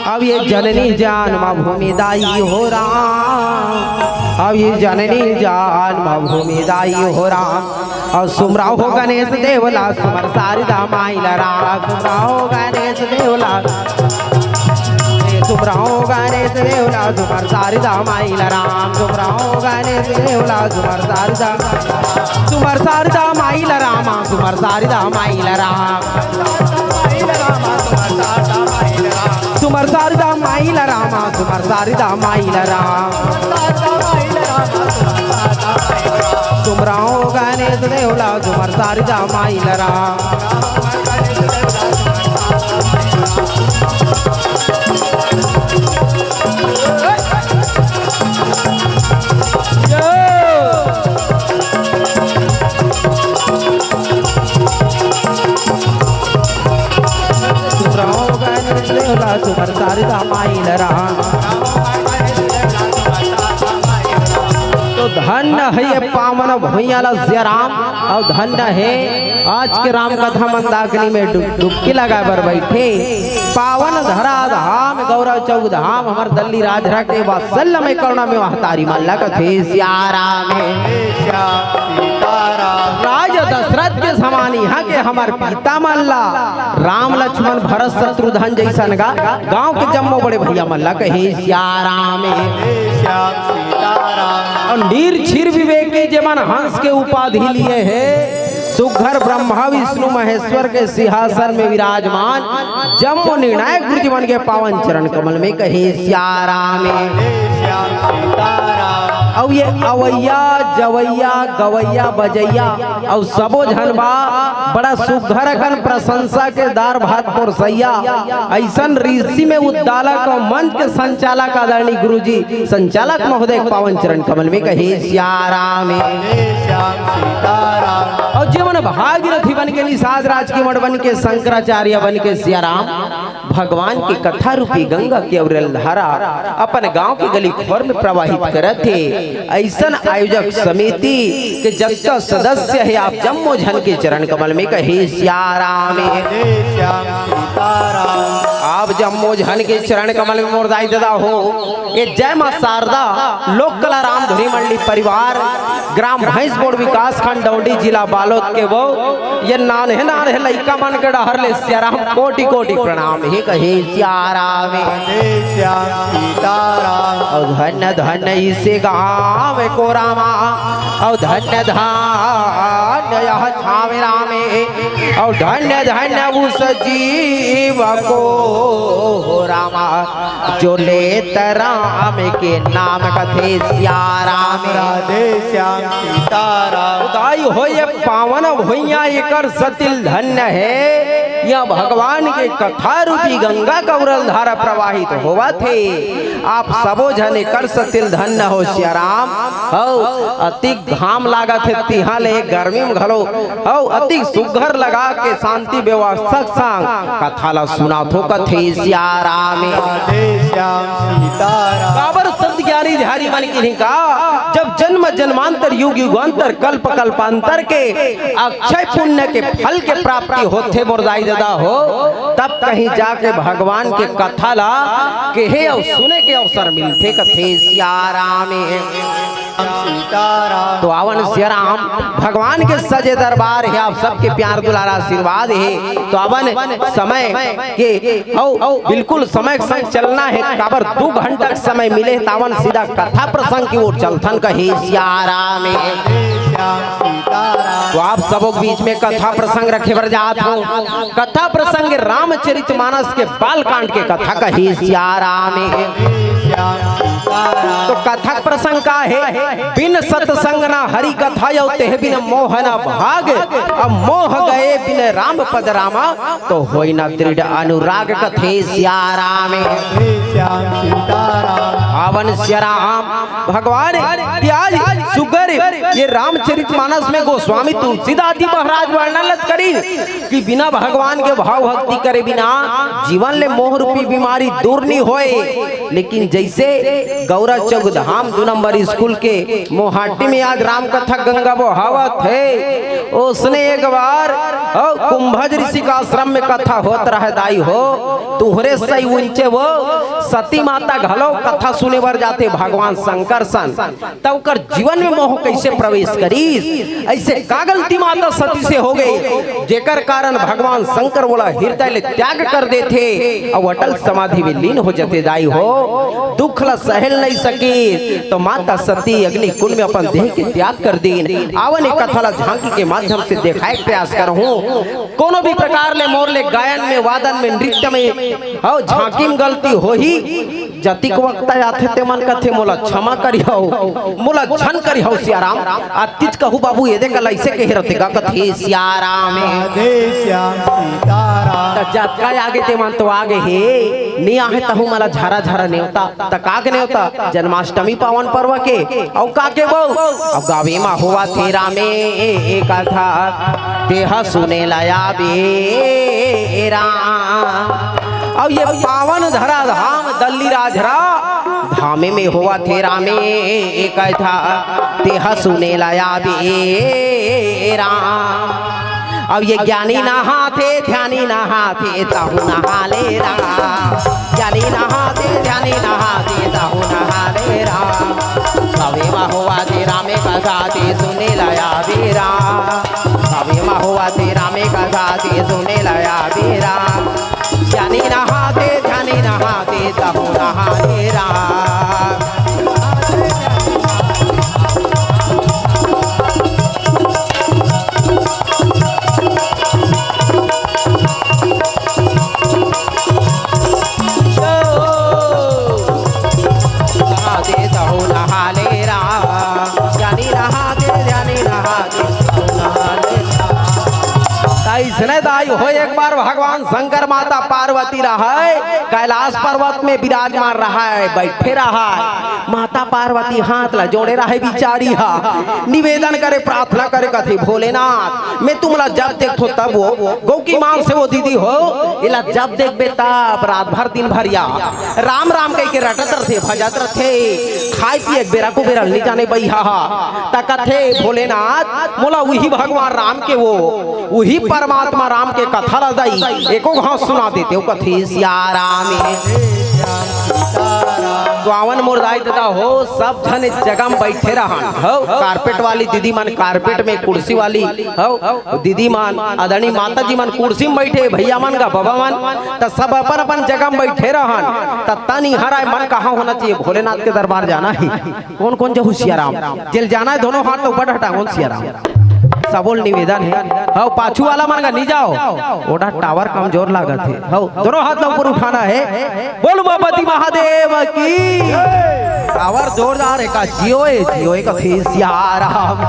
अब ये जननी जन्म भूमि दाई हो राम, अब ये जननी जन्म भूमि दाई हो राम। और सुमराव हो गणेश देवला सुमर शारदा माइला राम, सुमराव हो गणेश देवला, सुमराव गणेश देवला सुमर शारदा माइला राम, सुमराव गणेश देवला सुमर शारदा, सुमर शारदा माइला राम, सुमर शारदा माइला राम, सुमर शारदा माइला राम, सुमर शारदा माइला राम। सुमराव गणेश देवला सुमर शारदा माइला राम। सुमर शारदा माइला राम। तो धन्य है ये पावन भुइयाला राम, और धन्य है आज के राम कथा मंदाकिनी में डुबकी लगा बर बैठे। पावन धरा धाम गौरव चौक धाम हमार दल्ली राजरा के वात्सल्य में करुणा में महतारी मल्ला कथे सियाराम राज दशरथ के समान यहाँ के हमार पिता मल्ला राम लक्ष्मण भरत शत्रुघ्न जैसन गा गांव के जम्मो बड़े भैया मल्ला कहे सियाराम। और निर्छिर विवेकी जमन हंस के उपाधि लिए है, सुघर ब्रह्मा विष्णु महेश्वर के सिंहासन में विराजमान जम्मो निर्णायक गुरु जीवन के पावन चरण कमल में कहे सियाराम। और ये अवैया जवैया गवैया बजैया और सबो झनबा बड़ा सुघर कन प्रशंसा के दार भात पोरसैया ऐसन ऋषि में उद्दालक और मंच के संचालक आदरणीय गुरुजी संचालक महोदय पावन चरण कमल में कहे सियाराम। और जीवन भागीरथी बन के निषाद राज की मठ बन के शंकराचार्य बन के सियाराम भगवान की कथा रूपी गंगा की अविरल धारा अपन गांव की गली खोर में प्रवाहित करत थे। ऐसन आयोजक समिति के जब तक सदस्य है आप जम्मो झन के चरण कमल में कहे सियाराम। आप जम्मो झन के चरण कमल में मोरदाई दादा हो। ये जय मां शारदा लोक कला राम धुनी मंडली परिवार ग्राम भैंसपुर विकास खंड डौंडी जिला बालोद के वो ये नान है लइका मन के डहर ले सियाराम कोटि कोटि प्रणाम हे कहे सियाराम। और धन्य धन्य इसे गाँव को रामा, और धन्य धन्य यह छावे रामे, और धन्य धन्य उस जीव को रामा जो लेत राम के नाम कथे सियाराम। राधे श्याम सीताराम। उदाई हो ये पावन भुइया एकर सतिल धन्य है, यह भगवान के कथा रूपी गंगा कौरल धारा प्रवाहित होवा थे। आप सबो जने कर सतिल धन्य हो सियाराम। हो अति घाम लागत है तिहा ले गर्मी में घलो, हो अति सुघर लगा के शांति व्यवस्था संग कथा ला सुना थो कथे सियाराम। काबर संत ज्ञानी ध्यारी मन की का जब जन्म जन्मांतर युग युगांतर कल्प कल्पांतर के अक्षय पुण्य के फल के प्राप्ति होते मोरदाई दादा हो, तब कहीं जाके भगवान के कथा ला कहे और सुने के अवसर मिलते कथे सियाराम। तो आवन सियाराम भगवान के सजे दरबार है, आप सबके प्यार दुलारा आशीर्वाद है। तो आवन समय के बिल्कुल समय संग चलना है, काबर 2 घंटा समय मिले तावन सीधा कथा प्रसंग की ओर चलथन कहे सियाराम। तो आप सबों के बीच में कथा प्रसंग रखे बर जात हो। कथा प्रसंग रामचरितमानस के बाल कांड के कथा कही सियाराम। तो कथा प्रसंग का है बिन सत्संग ना हरि कथा यो तेह बिन मोहना भाग, अब मोह गए बिन राम पद रामा तो होई ना दृढ़ अनुराग कथे सियाराम। आवन सियाराम भगवान त्याज सुगर ये रामचरितमानस में गोस्वामी तुलसीदास जी महाराज वर्णन करी कि बिना भगवान के भाव भक्ति करे बिना जीवन ले मोह रूपी बीमारी दूर नहीं होए। लेकिन जैसे गौरव चौक धाम 2 नंबर स्कूल के मोहाटी में आज राम कथा गंगा बहावत है, उसने एक बार कुंभज ऋषि का आश्रम में कथा होत रहे दाई हो तुहरे सही ऊंचे वो सती माता घलो कथा सुने बर जाते भगवान शंकर सन तब कर जीवन में मोह कैसे प्रवेश करी ऐसे का गलती माता सती से हो गई जेकर कारण भगवान शंकर बोला हृदय ले त्याग कर देते और अटल समाधि में लीन हो जाते दाई हो दुख ला सहल नहीं सकी तो माता सती अग्नि कुंड में अपन देह के त्याग कर दीन आवन एक कथा ला झांकी के माध्यम से दिखाए प्रयास करहूं कोनो भी प्रकार ले मोर ले गायन में वादन में नृत्य में हो झांकी में गलती हो ही जति को वक्त आथे ते मन कथे मोला क्षमा करियो मोला झन करियो सियाराम अतिज कहू बाबू ये दे कल ऐसे कह रहते गा कथे सियाराम दे श्याम सीताराम त जत का आगे ते मन तो आगे हे नी आहे तहु मला झारा झारा नेवता त काग नेवता जन्माष्टमी पावन पर्व के औ काके बो अब गावे मा हुआ तेरा में एक कथा देह सुने लाया बेरा अब ये पावन धरा धाम दल्ली राजरा धामे में हुआ तेरा में एक था तेह सुने लाया बेरा अब ये ज्ञानी नहाते ध्यानी नहाते ताहू नहा ले रा ज्ञानी नहाते ध्यानी नहाते ताहू नहा ले रा कवे मा हुआ तेरा में कथा ते सुने लाया बेरा कवे मा हुआ तेरा में कथा ते सुने लाया बेरा ज्ञानी नहाते ध्यानी नहाते तहु नहाते रा दाई हो एक बार भगवान शंकर माता पार्वती रहा है कैलाश पर्वत में विराजमान रहा है बैठे रहा है माता पार्वती हाथ ला जोड़े रहे बिचारी हा निवेदन करे प्रार्थना करे कथी भोलेनाथ मैं तुमला जब देखो तब वो गौ की मां से वो दीदी हो इला जब देख बेटा रात भर दिन भर या राम राम कह के रटत रथे भजत रथे खाई पिए बेरा को बेरा नहीं जाने बैहा ता कथे भोलेनाथ मोला वही भगवान राम के वो वही परमात्मा राम के कथा रदाई एको घास सुना देते हो कथी सियाराम गावन मुर्दाई दादा हो सब जन जगह में बैठे रहन हो कारपेट वाली दीदी मन कारपेट में कुर्सी वाली हो दीदी मन अदनी माता जी मन कुर्सी में बैठे भैया मन का बाबा मन तो सब अपन अपन जगह में बैठे रहन त तनी हराय मन कहाँ होना चाहिए भोलेनाथ के दरबार जाना है कौन कौन जो सियाराम जेल जाना है दोनों हाथ तो ऊपर हटा कौन सियाराम सबोल निवेदन है हो पाछू वाला मन का नहीं जाओ ओडा टावर कमजोर लागत है हो दोनों हाथ ऊपर उठाना है बोल भगवती महादेव की टावर जोरदार है का जियो का सियाराम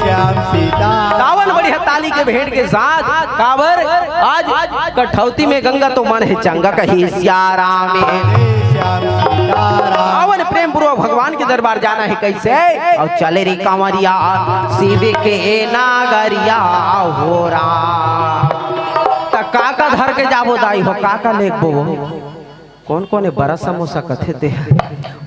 श्याम सीता कावन बड़ी ताली के भेंट के साथ कावर आज कठौती में गंगा तो मन है चंगा कही सियाराम आवन प्रेम पूर्वक भगवान के दरबार जाना है कैसे और चले रे कांवरिया शिव के नागरिया हो राम त काका धर के जाबो दाई हो काका लेबो कौन कौन है बड़ा समोसा कथे थे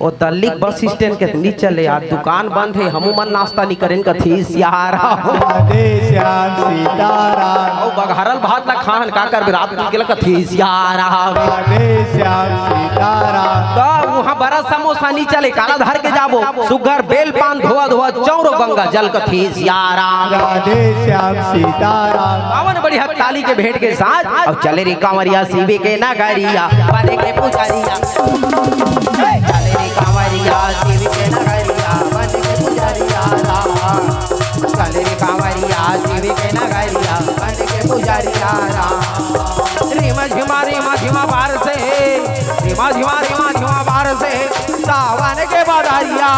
ओ दल्ली बस स्टैंड के नीचे ले आ दुकान बंद है हमू मन नाश्ता नहीं करें कथी सियाराम श्याम सीताराम ओ बघारल भात ला खान का कर रात के कथी सियाराम श्याम सीताराम तो वहां बड़ा समोसा नीचे ले काला धर के जाबो सुगर बेल पान धोआ धोआ चौरो गंगा जल कथी सियाराम श्याम सीताराम आवन बड़ी ताली के भेंट के साथ अब चले रे कांवरिया शिव के नगरिया बने के पुजारिया चले रे कांवरिया शिव के नगरिया बने के पुजारिया चले रे कांवरिया शिव के नगरिया बने के पुजारिया रिमा झिमा बार से रिमा झिमा बार से सावन के बदरिया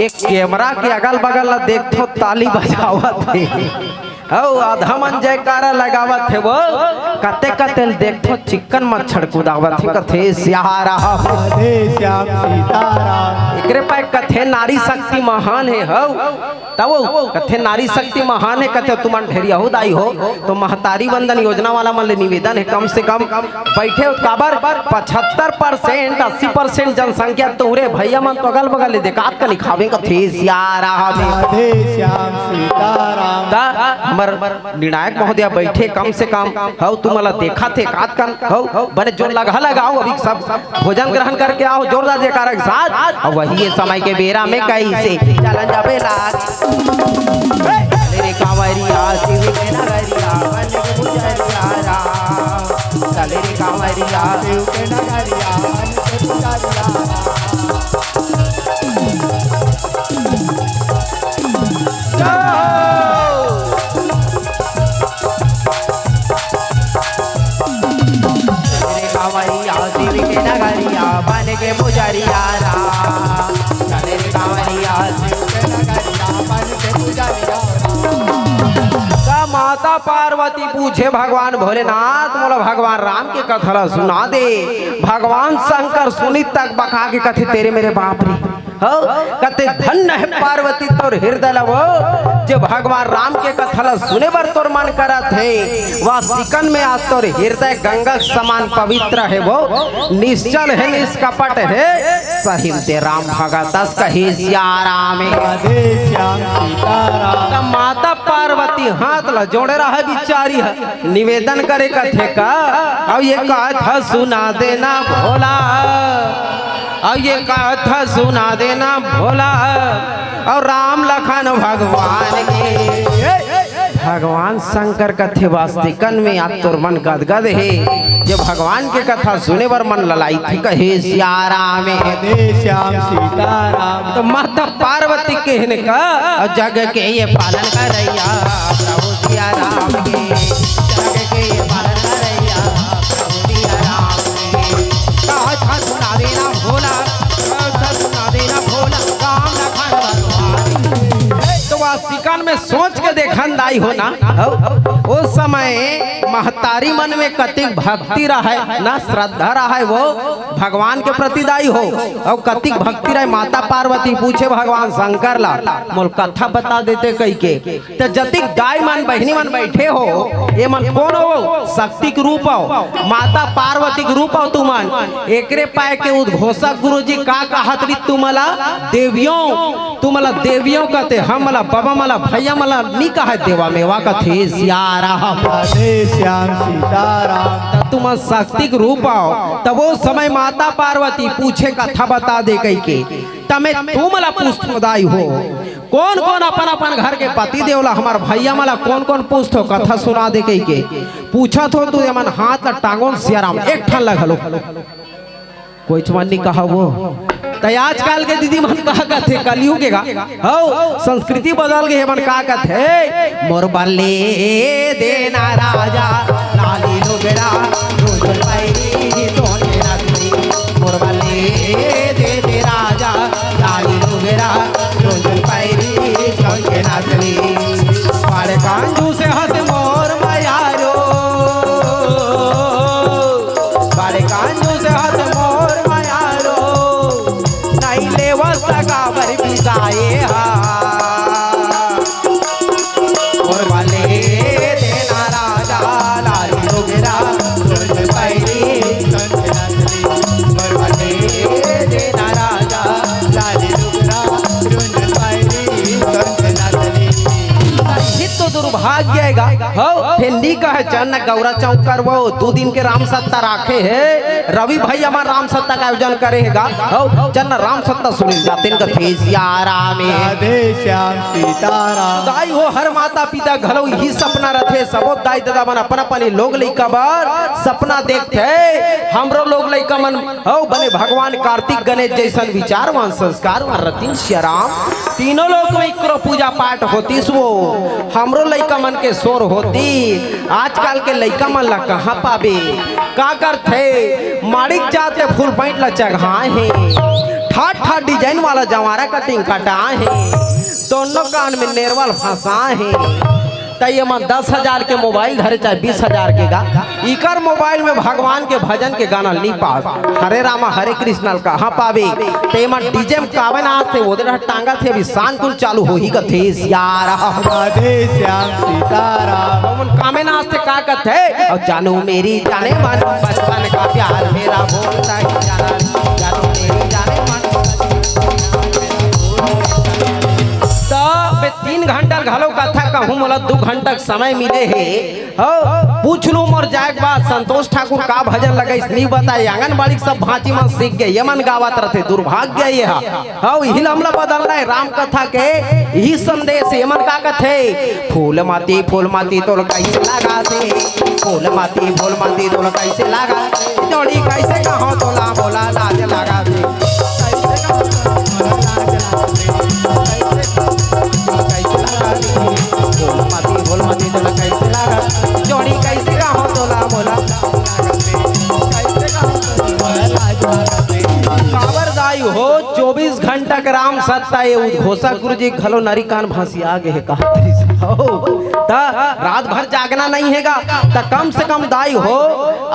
एक कैमरा के अगल बगल देखो ताली बजावत है हो आधा मन जयकारा लगावत है वो कते कते देखो चिकन मच्छर कुदावत है कथे सियाराम श्याम सीताराम एकरे पे कथे नारी शक्ति महान है हो तब कथे नारी शक्ति महान है कथे तुमन ढेरिया हो दाई हो तो महतारी वंदन योजना वाला मन निवेदन है कम से कम बैठे काबर 75% 80% जनसंख्या तोरे भैया मन तो अगल बगल देखात का निखावे कथे सियाराम श्याम सीताराम हमर निर्णायक महोदय बैठे कम से कम हौ तुम्हारा देखा थे कात कन हौ बने जोर लगाओ अभी सब भोजन ग्रहण करके आओ जोरदार जयकारा के साथ। और वही ये समय के बेरा में कैसे चलन जाबे लाग तेरे कांवरिया शिव के नगरिया बन के पुजरिया राम चले रे कांवरिया शिव के नगरिया बन के पुजरिया बन के पुजरिया राम चले रे कांवरिया शिव के नगरिया बन के पुजरिया राम। माता पार्वती पूछे भगवान भोलेनाथ मोला भगवान राम के कथा सुना दे। भगवान शंकर सुनी तक बका के कथे तेरे मेरे बाप रे हो कते धन्य है पार्वती तोर हृदय लवो जो भगवान राम के कथा सुने बर तोर मन करत है वह सिकन में आज तोर हृदय गंगा समान पवित्र है वो निश्चल है निष्कपट है सही ते राम भगतस कहे सियाराम माता पार्वती हाथ ला जोड़े रहा बिचारी है निवेदन करे कथे का अब ये कथा सुना देना भोला अब ये कथा सुना देना भोला और राम लखन भगवान के भगवान शंकर कथे वास्तिकन में आज तोर मन गदगद है जो भगवान के कथा सुने बर मन ललाई थी कहे सियाराम श्याम सीताराम। तो माता पार्वती कहने का और जग के ये पालन करैया प्रभु सियाराम के जग के ये पालन करैया प्रभु सियाराम के कथा सुना देना भोला कथा सुना देना भोला राम लखन भगवान। तो वास्तिकन में सोच के देखन दाई हो ना उस समय महतारी मन में कतिक भक्ति रहे ना श्रद्धा रहे वो भगवान के प्रति दाई हो और कतिक भक्ति रहे माता पार्वती पूछे भगवान शंकर ला मोल कथा बता देते कई के तो जतिक गाय मन बहनी मन बैठे हो ये मन कौन हो शक्ति के रूप हो माता पार्वती के रूप हो तुमन एकरे पाए के उद्घोषक गुरु जी का कहत री तुमला देवियों कहते हम मला बाबा मला भैया मला नी कहा देवा मेवा कथे सियाराम श्याम सीताराम तुम शक्ति के रूप आओ तब वो समय माता पार्वती पूछे कथा बता दे कई के तमे तू मला पूछदाई हो कौन कौन अपन अपन घर के पति देवला हमार भैया मला कौन कौन पूछतो कथा सुना दे कई के पूछत हो तू मन हाथ ला टांगों सियाराम एक ठन लगलो कोई चमन नहीं कहा वो तो आजकल के दीदी मन कहा कथे कलयुग के हो संस्कृति बदल गई मन कहा कथे मोर बल्ले देना राजा लाली लुगड़ा रोज पैरी सोने नगरी मोर बल्ले दे राजा लाली लुगड़ा रोज पैरी सोने नगरी पारे कांजू से हंस मोर मयारो पारे कांजू से हंस मोर मयारो नहीं ले वस्तका बर बिसाए हा और वाले देना राजा लाली लुगड़ा रोज पैरी और वाले देना राजा लाली लुगड़ा रोज पैरी तो दुर्भाग्य हो फेंडी का है चन्न गौरा चौक कर वो 2 दिन के राम सत्ता राखे है रवि भाई हमार राम सत्ता का आयोजन करेगा हो चन्न राम सत्ता सुनिल जाते इनका थे सियाराम श्याम सीताराम दाई हो हर माता पिता घलो ही सपना रथे सबो दाई दादा मन अपन अपन लोग लइका बार सपना देखते हमरो लोग लइका मन हो बने भगवान कार्तिक गणेश जैसन विचारवान संस्कारवान रतिन सियाराम तीनों लोग में इकरो पूजा पाठ होती सो हमरो लइका मन के शोर होती आजकल के लइका मन ला कहाँ पाबे का करथे माड़िक जाते फूल पैंट ला चढ़ाए हैं ठाट ठाट डिजाइन वाला जवारा कटिंग कटाए हैं दोनों कान में नेरवाल फंसाए हैं तय मन 10,000 के मोबाइल धरे चाहे 20,000 के गा इकर मोबाइल में भगवान के भजन के गाना नहीं पास हरे रामा हरे कृष्ण कहाँ पावे ते मन डीजे में कावे ना थे ओदे टांगा थे अभी शान कुल चालू हो ही कथे सियाराम राधे श्याम सीताराम मन कामे ना थे का कथे और जानू मेरी जाने मन बचपन का प्यार मेरा बोलता ही जाना जानू मेरी जाने मन 3 घंटा घलो कथा कहूँ मोला 2 घंटा समय मिले है हो पूछ लू मोर जाए के बाद संतोष ठाकुर का भजन लगाई नहीं बताए आंगनबाड़ी सब भांति मन सीख गए यमन गावत रहते दुर्भाग्य ये हो यही हमला बदलना है राम कथा के यही संदेश यमन का कथे फूल माती तोल कैसे लगा दे फूल माती तोल कैसे लगा जोड़ी कैसे कहो तोला बोला लाज लगा दे फूल माती तोला कैसे लगा जोड़ी कैसे कहो तोला बोला काबर दाई हो 24 घंटा के राम सत्ता ये उद्घोषा गुरु जी घलो नरी कान भांसी आगे है कहा रात भर जागना नहीं हैगा त कम से कम दाई हो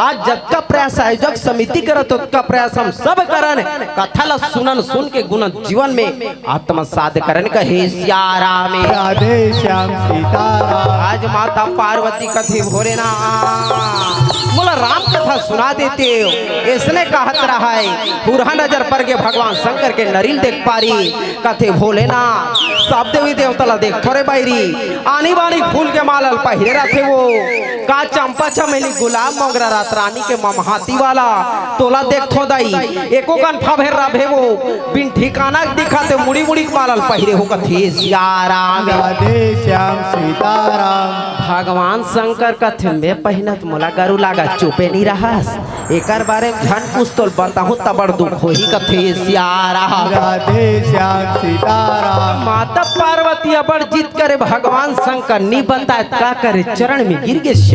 आज जब प्रयास आयोजक समिति करत उतका प्रयास हम सब करन कथा ला सुन के गुण जीवन में आत्मसात करन कहे सियाराम राधे श्याम सीताराम आज माता पार्वती कथे भोरे ना बोला राम कथा सुना देते हो इसने कहत रहा है पूरा नजर पर के भगवान शंकर के नरील देख पारी कथे भोले ना सब देवी देवता देख थोड़े बाईरी आनी बानी फूल के मालल पहिरे रखे वो का चंपा चमेली गुलाब मोगरा रात रानी के ममहाती वाला तोला देखो दाई एको कन फभेर रहे वो बिन ठिकाना दिखाते मुड़ी मुड़ी मालल पहिरे हो कथे सियाराम राधे श्याम सीताराम भगवान शंकर कथे में पहिनत मोला गरु लागा चुपे नहीं रहस एकर बारे में झन पुस्तल बताहूं तबड़ दुख होही कथे सियाराम राधे श्याम सीताराम माता पार्वती अबड़ जीत करे भगवान शंकर नी बताए का करे चरण में गिर के शरण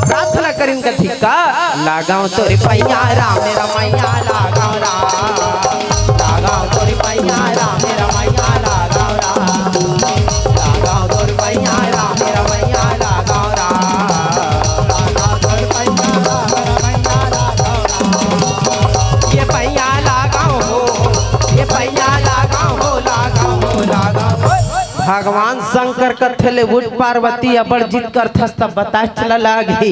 प्रार्थना करिन कथी का लगाओ तोरे पैया राम मेरा मैया लगाओ लगाओ तोरे पैया राम मेरा मैया लगाओ तोरे पैया राम मेरा मैया लगाओ तोरे पैया राम मेरा मैया लगाओ ये पैया लगाओ हो ये पैया लगाओ हो लगाओ भगवान शंकर कथे ले उठ पार्वती अबड़ जीत कर थस तब बता चला लागी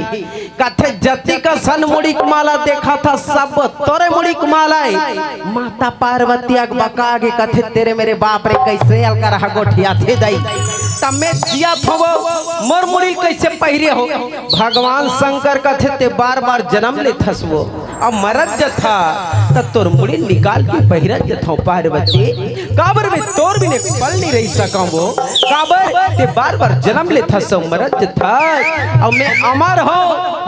कथे जति का सन मुड़ी माला देखा था सब तोरे मुड़ी माला माता पार्वती अग बका आगे कथे तेरे मेरे बाप रे कैसे अलकर हा गोठिया थे दई तब में जिया थो मोर मुड़ी कैसे पहिरे हो भगवान शंकर कथे ते बार बार जन्म ले थस वो अब मरत जथा त तोर मुड़ी निकाल के पहिरत जथा पार्वती काबर में तोर भी ने पल नहीं रही सकम वो काबर ते बार बार जन्म ले थस मरत जथा अब मैं अमर हो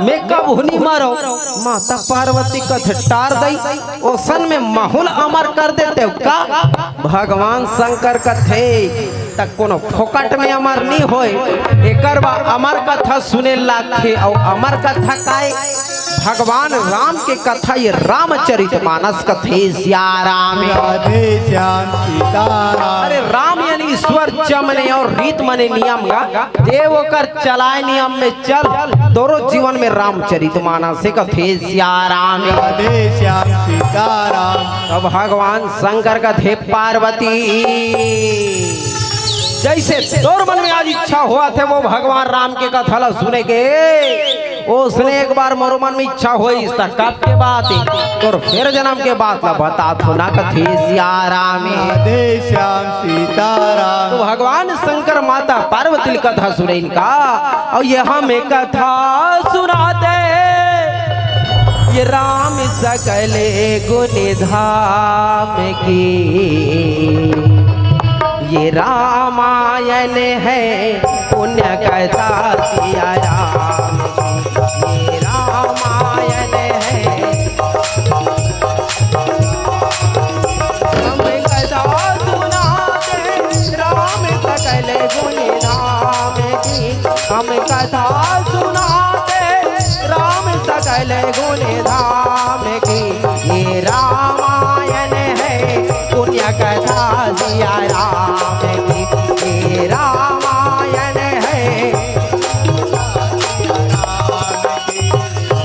मैं कब हुनी मरो माता पार्वती कथे टार दई ओसन में माहौल अमर कर देते का भगवान शंकर कथे तक कोनो फोकट में अमर नहीं होए एकर बा अमर कथा सुने लाखे और अमर कथा काय भगवान राम के कथा ये रामचरितमानस कथे सियाराम राधे श्याम सीताराम अरे राम यानी ईश्वर जमने और रीत मने नियम गा देव कर चलाए नियम में चल दोनों जीवन में रामचरितमानस से कथे सियाराम राधे श्याम सीताराम अब भगवान शंकर कथे पार्वती जैसे तोर मन में आज इच्छा हुआ थे वो भगवान राम के कथा ला सुने के उसने एक बार मोर मन में इच्छा हुई कब के बात और फिर जन्म के बात ला बता तो ना कथे सियाराम राधे श्याम सीताराम तो भगवान शंकर माता पार्वती कथा सुने इनका और ये हमें कथा सुनाते ये राम सकले गुण धाम की ये रामायण है पुण्य कथा सिया राम ये रामायण है हम कथा सुनाते राम सकल गुण राम की हम कथा सुनाते राम सकल गुण राम की ये रामायण है पुण्य कथा सिया राम की रामायण है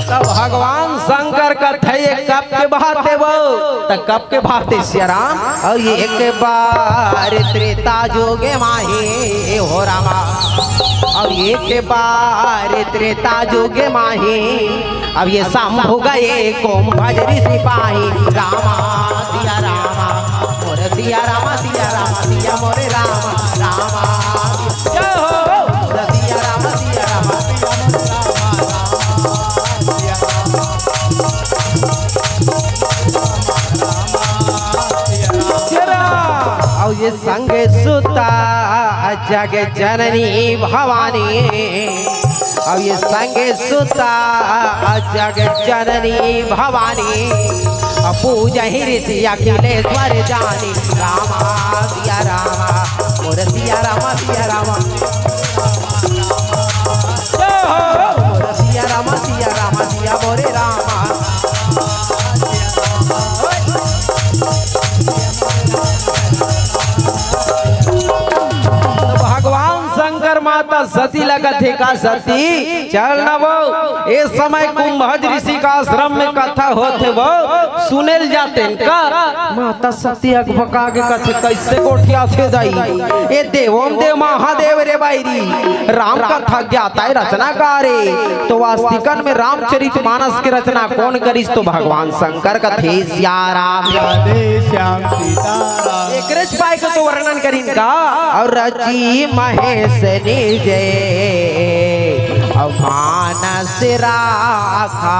तब भगवान शंकर कथे कब के बात है वो तब कब के बात है सिया राम और ये एक बार त्रेता जोगे माही हो रामा और एक बार त्रेता जोगे माही अब ये शंभु गए कोम भजरी सिपाही रामा सिया रामा मोरे सिया रामा सिया रामा सिया मोरे रामा रामा ये संग सुता जग जननी भवानी, अब ये संग सुता जग जननी भवानी, पूजा ही ऋषि अखिलेश्वर जानी, रामा सिया रामा मोर सिया रामा सिया रामा, मोर सिया रामा सिया रामा सिया मोरे रामा। माता सती लगत है का सती चल न वो इस समय कुंभज ऋषि का आश्रम में कथा होते वो सुनेल जाते का माता सती अगभका के कथे कैसे गोठिया थे दाई ये देवों देव महादेव रे बाईरी राम कथा ज्ञाता है रचनाकारे तो वास्तविकन में रामचरित मानस की रचना कौन करिस तो भगवान शंकर कथे सिया राम श्याम सीताराम एक पाए का तो वर्णन करीन का और रची महेश निजे मानस राखा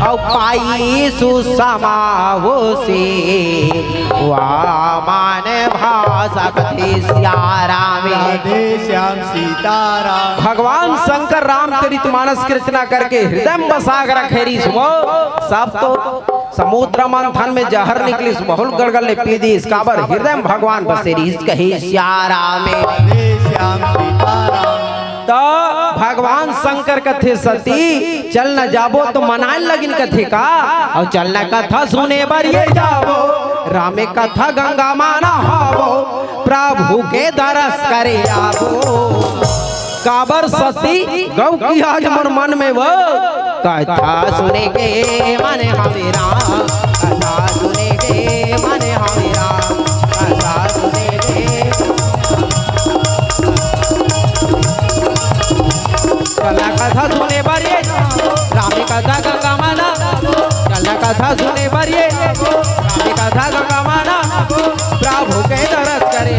और पाई सुसमावो से वामन भाषा कथे सिया राम श्याम सीताराम। भगवान शंकर रामचरित मानस की रचना करके हृदय में बसा कर रखेरी सब तो समुद्र मंथन में जहर निकली बहुल गड़गड़ पी दी इसका बर हृदय में भगवान बसेरी कही सिया राम श्याम सीताराम। तो भगवान शंकर कथे सती चल न जाबो तो मनाए लगिन कथे का और चलना कथा सुने बर ये जाबो रामे कथा गंगा माना हावो प्रभु के दरस करे आबो काबर सती गौ की आज मन मन में वो कथा सुने के मन हमेरा कथा सुने के मन हमेरा कथा सुने के चला कथा सुने बरिए रामी कथा गंगा माना चला कथा सुने बरिए रामी कथा गंगा माना प्रभु के दरस करे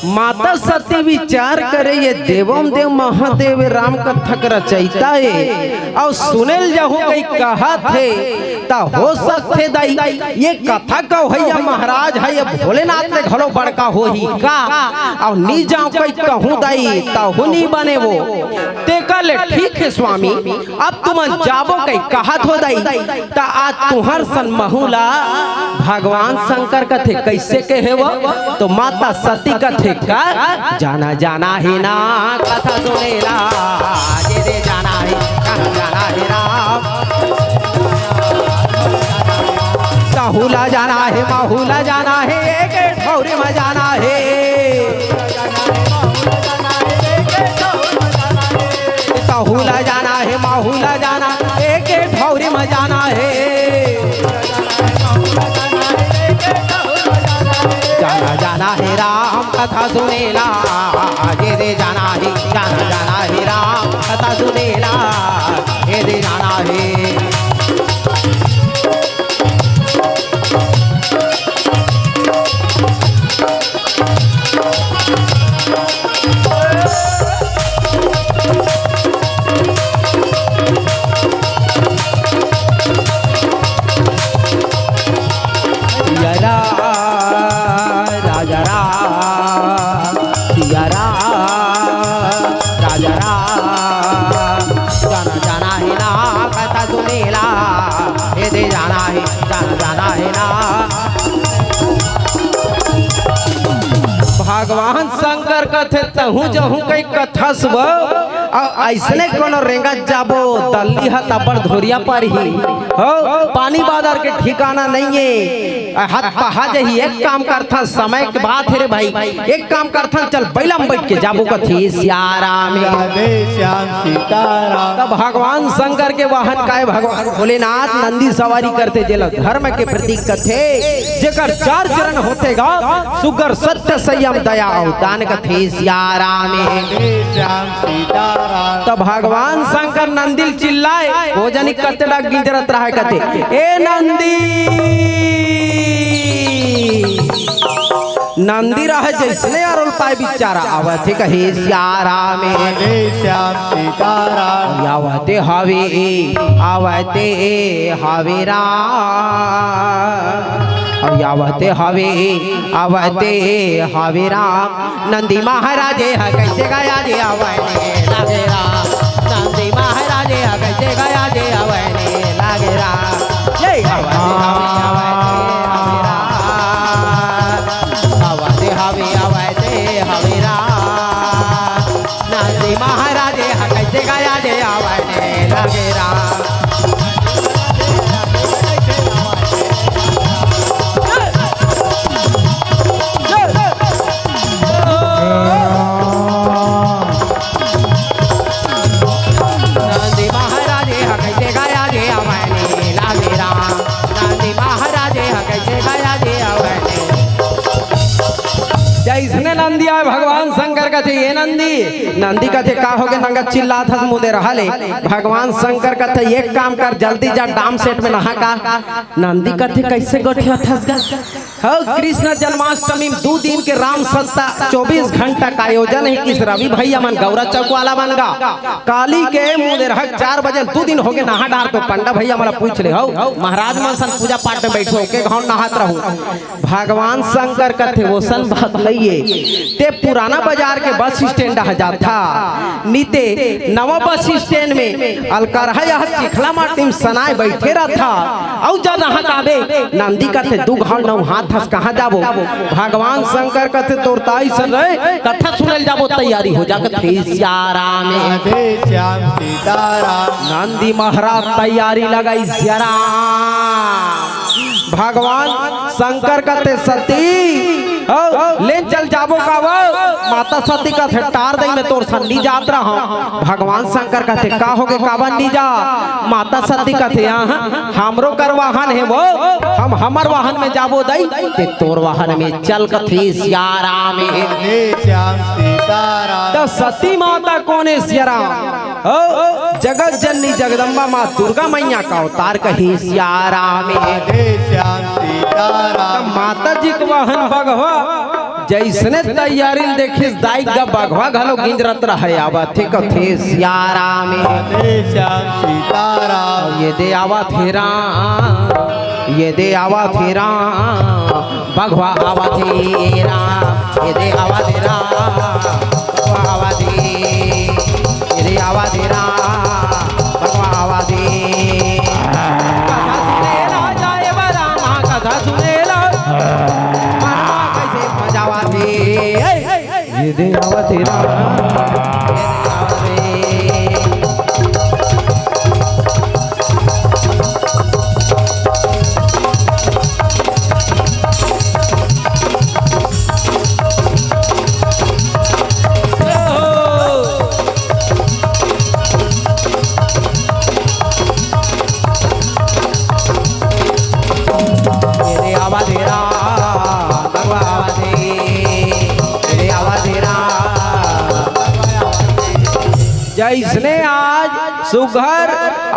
माता सती विचार करे ये देवों देव महादेव राम कथा रचयिता है और सुनेल जाहू कई कहा थे ता हो सकते दाई ये कथा का भैया महाराज है ये भोलेनाथ ने घलो बड़का हो ही का और नी जाओ कोई कहूँ दाई ता हो नहीं बने वो ते कल ठीक है स्वामी अब तुम जाबो कई कहा थो दाई ता आज तुहर सन महुला भगवान शंकर कथे कैसे कहे वो तो माता सती कथे का जाना जाना ही ना कथा सुनेला जे दे जाना है कहाँ जाना है राम ताहुला जाना है माहुला जाना है एक ठौरी में जाना है ताहुला जाना है माहुला जाना एक ठौरी में जाना है जाना जाना है राम कथा सुनेला ये दे जाना है जाना जाना है राम कथा सुनेला ये दे जाना है भगवान शंकर कथे तहु जहू कई कथा सुब ऐसने कोनो रेंगा जाबो दल्ली हत अपन धोरिया पर ही हो पानी बादर के ठिकाना नहीं है हाथ पहा जही एक काम करथा समय के बात है रे भाई एक काम करथा चल बैला में बैठ के जाबो कथी सिया राम श्याम सीताराम। तब भगवान शंकर के वाहन काय भगवान भोलेनाथ नंदी सवारी करते जेल धर्म के प्रतीक कथे जेकर चार चरण होते गा सुगर सत्य संयम दया दान कथे सिया राम श्याम सीताराम। तब भगवान शंकर नंदिल चिल्लाए वो जनी कतड़ा गिंजरत रहा कथे ए नंदी नंदी रह जैसने अरुल पाए बिचारा आवते कहे सिया राम श्याम सीताराम। आवते हवे राम अब आवते हवे राम नंदी महाराजे ह कैसे गया जे आवने लागे राम नंदी महाराजे ह कैसे गया जे आवने लागे राम जय आवते हवे राम नंदी महाराजे ह कैसे गया जे आवने लागे राम इसने नंदी आए भगवान शंकर कथे ये नंदी कथे का होगे नंगा चिल्ला था मुदे रहले भगवान शंकर कथे एक काम कर जल्दी जा डाम सेट में नहा का नंदी कथे कैसे गोठिया थस गा हो कृष्ण जन्माष्टमी 2 दिन के राम सत्ता 24 घंटा का आयोजन है किस रवि भैया मन गौरा चौक वाला बन गा काली के मुदे रह 4 बजे 2 दिन होगे नहा डार तो पंडा भैया मला पूछ ले हो महाराज मन सन पूजा पाठ में बैठो के घाव नहात रहूं भगवान शंकर कथे वो सन बात नहीं ते पुराना बाजार के बस स्टैंड आ जाता नीते नवा बस स्टैंड में अलकरहा यह चिखला माटी में सनाए बैठे रहता औ जा नहा काबे नंदी कथे 2 घाव 9 हाथ हस कहां जाबो भगवान शंकर कथे तोरताई सन रे कथा सुनल जाबो तैयारी हो जा कथे सियाराम राधे श्याम सीताराम नंदी महाराज तैयारी लगाई सियाराम भगवान शंकर कथे सती ले चल जाबो कावा माता सती का टार दई में तोर सन्नी जात रहा भगवान शंकर कहते का होगे कावन नी जा माता सती कहते हमरो कर वाहन है वो हम हमर वाहन में जाबो दई ते तोर वाहन में चल कथे सियाराम राधे श्याम सीताराम तो सती माता कोने सियाराम जगत जननी जगदम्बा माँ दुर्गा मैया का अवतार कही सियाराम राधे श्याम सीताराम माता जी के वाहन बघवा जैसने तैयारी देखिस दाई का बघवा घलो गिंजरत रहे आवत थे कथे सियाराम राधे श्याम सीताराम ये दे आवत हेरा बघवा आवत हेरा ये दे आवत हेरा बघवा आवत ये दे आवत हेरा बघवा आवत कथा सुनेला जाए बरामा कथा सुनेला ये दे आवा तेरा जैसने आज सुघर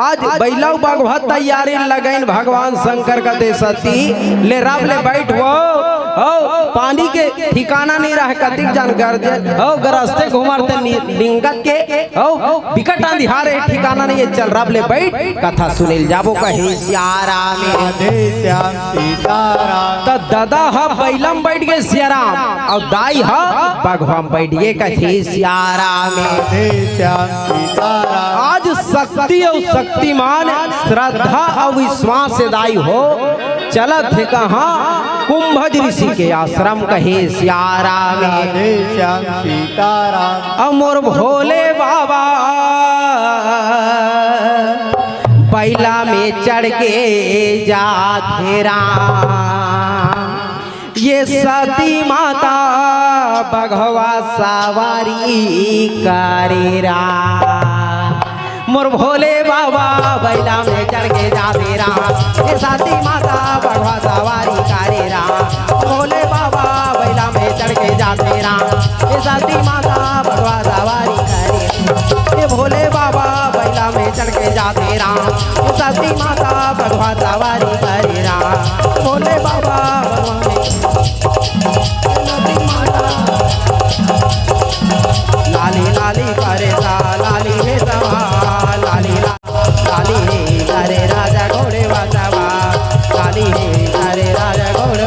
आज बैलव बघवा तैयारी लगन भगवान शंकर का दे सती ले रब ले बैठ पानी के ठिकाना नहीं रहे कतिक जान गर्जे गरस्ते घुमाते लिंगत के विकट अंधियारे ठिकाना नहीं चल रब ले बैठ कथा सुनिल जाबो कहीं सियाराम राधे श्याम सीताराम तो दादा हा बैलम बैठ गए सियाराम और दाई हा बघवा बैठ गए कहीं सियाराम राधे श्याम सीताराम आज शक्ति और शक्तिमान श्रद्धा और विश्वास से दाई हो चलत है कहाँ कुंभज ऋषि के आश्रम कहे सियाराम राधे श्याम सीताराम अमोर भोले बाबा बैला में चढ़ के जाते राम ये सती माता बघवा सवारी करे राम मोर भोले बाबा बैला में चढ़ के जाते राम ये सती माता बघवा सवारी करे राम भोले बाबा बैला में चढ़ के जाते राम ये सती माता बघवा सवारी करे ये भोले बाबा बैला में चढ़ के जाते राम ये सती माता बघवा सवारी करे राम भोले बाबा लाली लाली करे लाली हे सवा लाली लाली हे करे राजा घोड़े वासवा लाली हे करे राजा घोड़े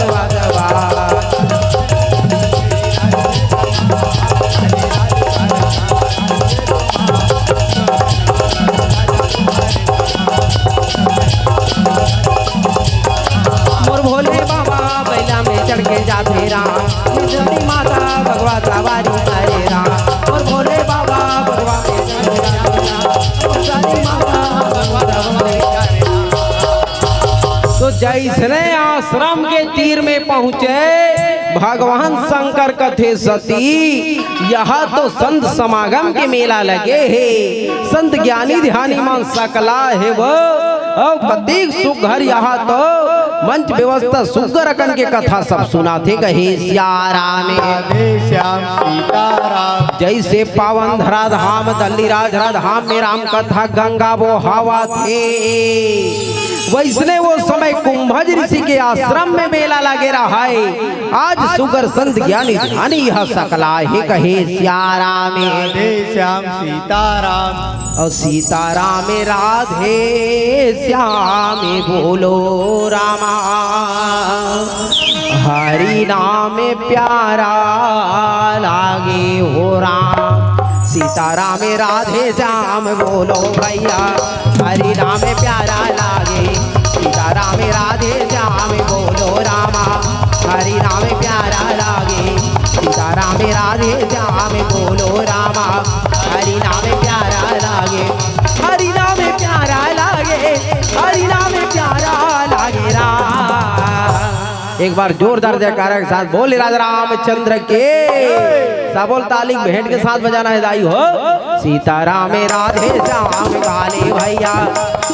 जैसने आश्रम के तीर में पहुँचे भगवान शंकर कथे सती यहाँ तो संत समागम के मेला लगे है। संत ज्ञानी ध्यानी मन सकला है वो और प्रत्येक सुघर यहाँ तो मंच व्यवस्था सुगर रकन के कथा सब सुनाते कहे श्याराम श्याम सीताराम। जैसे पावन धरा धाम दल्ली राजरा धाम में राम कथा गंगा वो हवा थे वैसने वो समय कुंभज ऋषि के आश्रम में मेला लगे रहा है। आज सुगर संत ज्ञानी ध्यानी यह सकला है कहे श्याराम श्याम सीताराम। और सीताराम राधे श्याम बोलो रामा हरि नाम प्यारा लागे हो राम। सीताराम राधे श्याम बोलो भैया हरि नाम प्यारा लागे। सीताराम राधे श्याम बोलो रामा हरि नाम प्यारा लागे। सीताराम राधे श्याम बोलो रामा हरि नाम प्यारा लागे। हरि नाम प्यारा लागे हरि नाम प्यारा लागे राम। एक बार जोरदार जयकारा के साथ बोले राजा रामचंद्र के सबोल तालिक भेंट के साथ बजाना है दाई हो। सीताराम राधे श्याम गाले भैया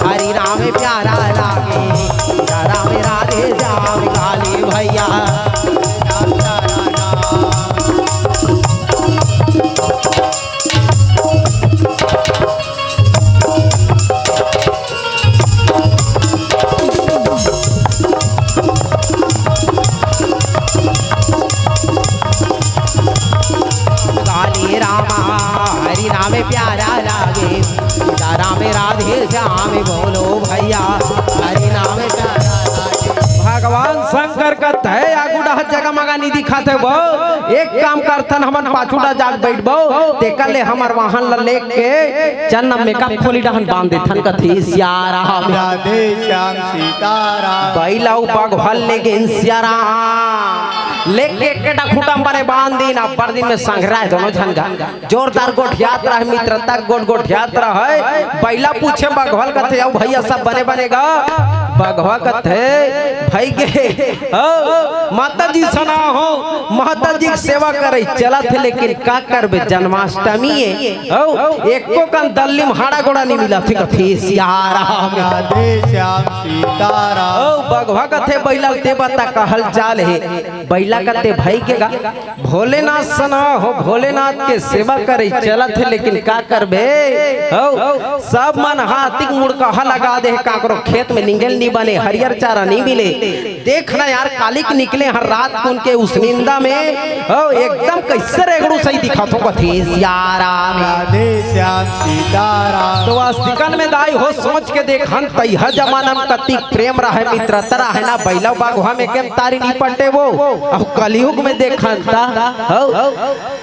हरि नाम प्यारा लागे। सीताराम राधे श्याम गाले भैया हरि नाम प्यारा लागे। सीताराम राधे श्याम बोलो भैया हरि नाम प्यारा लागे। भगवान शंकर का तय आगुड़ा जगह मगा नहीं दिखाते वो एक काम करथन हमन पाछूटा जाग बैठबो तेकर ले हमर वाहन ल लेके चन्नम में कप खोली डहन बांध देथन कथी श्याराम राधे श्याम सीताराम। बैलाऊ भगवान लेके श्याराम लेके केटा खुटम बने बांध दी ना पर दिन में संघरा है दोनों झनगा जोरदार गोठ यात्रा है मित्रता गोठ यात्रा है। बैला पूछे बघवाल कथे आओ भैया सब बने बनेगा बघवा कथे भाई के माता जी सना हो माता जी की सेवा करे चला थे लेकिन का करबे जन्माष्टमी है एको कन दल्ली में हाड़ा गोड़ा नहीं मिला थी कथे श्याराम राधे श्याम सीताराम। बघवा कथे बैला ते बता कहल चाल है बैला कते भाई के गा भोलेनाथ सना हो भोलेनाथ के सेवा करे चला थे लेकिन का करबे हो सब मन हाथिक मुड़का लगा दे काकरो खेत में निंगल नहीं बने हरियर चारा नहीं मिले। देखना यार कालिक निकले हर रात को उनके उस निंदा में एकदम कैसे रेगड़ू सही दिखा तो कथी श्याराम राधे श्याम सीताराम। तो वास्तिकन में दाई हो सोच के देखन तैह जमाना में कति प्रेम रहे मित्रता रहे ना बैला बागवा में केम तारी नहीं पटे वो अब कलयुग में देखन ता हो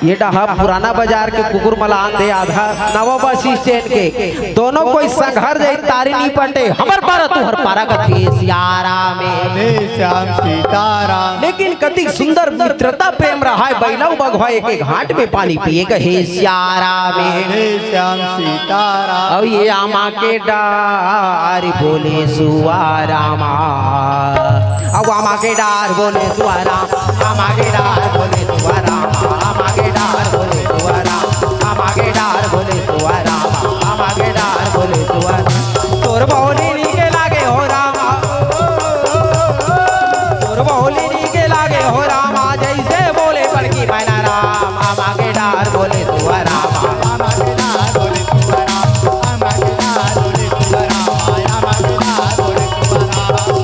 ये डहा पुराना बाजार के कुकुर मलान दे आधा नवा बस स्टैंड के दोनों कोई संघर जाई तारी नहीं पटे हमर पारा तू हर पारा कथी श्याराम राधे श्याम सीताराम। लेकिन कति सुंदर मित्रता प्रेम रहा है बैला बागवा एक घाट में पानी पिए कहे श्याराम राधे श्याम सीताराम। अब ये आमा के डार बोले सुआरामा अब आमा के डार बोले सुआराम आमा के डार बोले सुआराम आमा के डार बोले सुआराम आमा के डार बोले सुआराम आमा के डार बोले सुआराम। तोर बहुली नीके लागे हो रामा तोर बहुली नीके लागे हो रामा जैसे बोले बड़की बहना राम आमा के डार बोले सुआराम आमा के डार बोले सुआराम आमा के डार बोले सुआराम आमा के डार बोले सुआराम।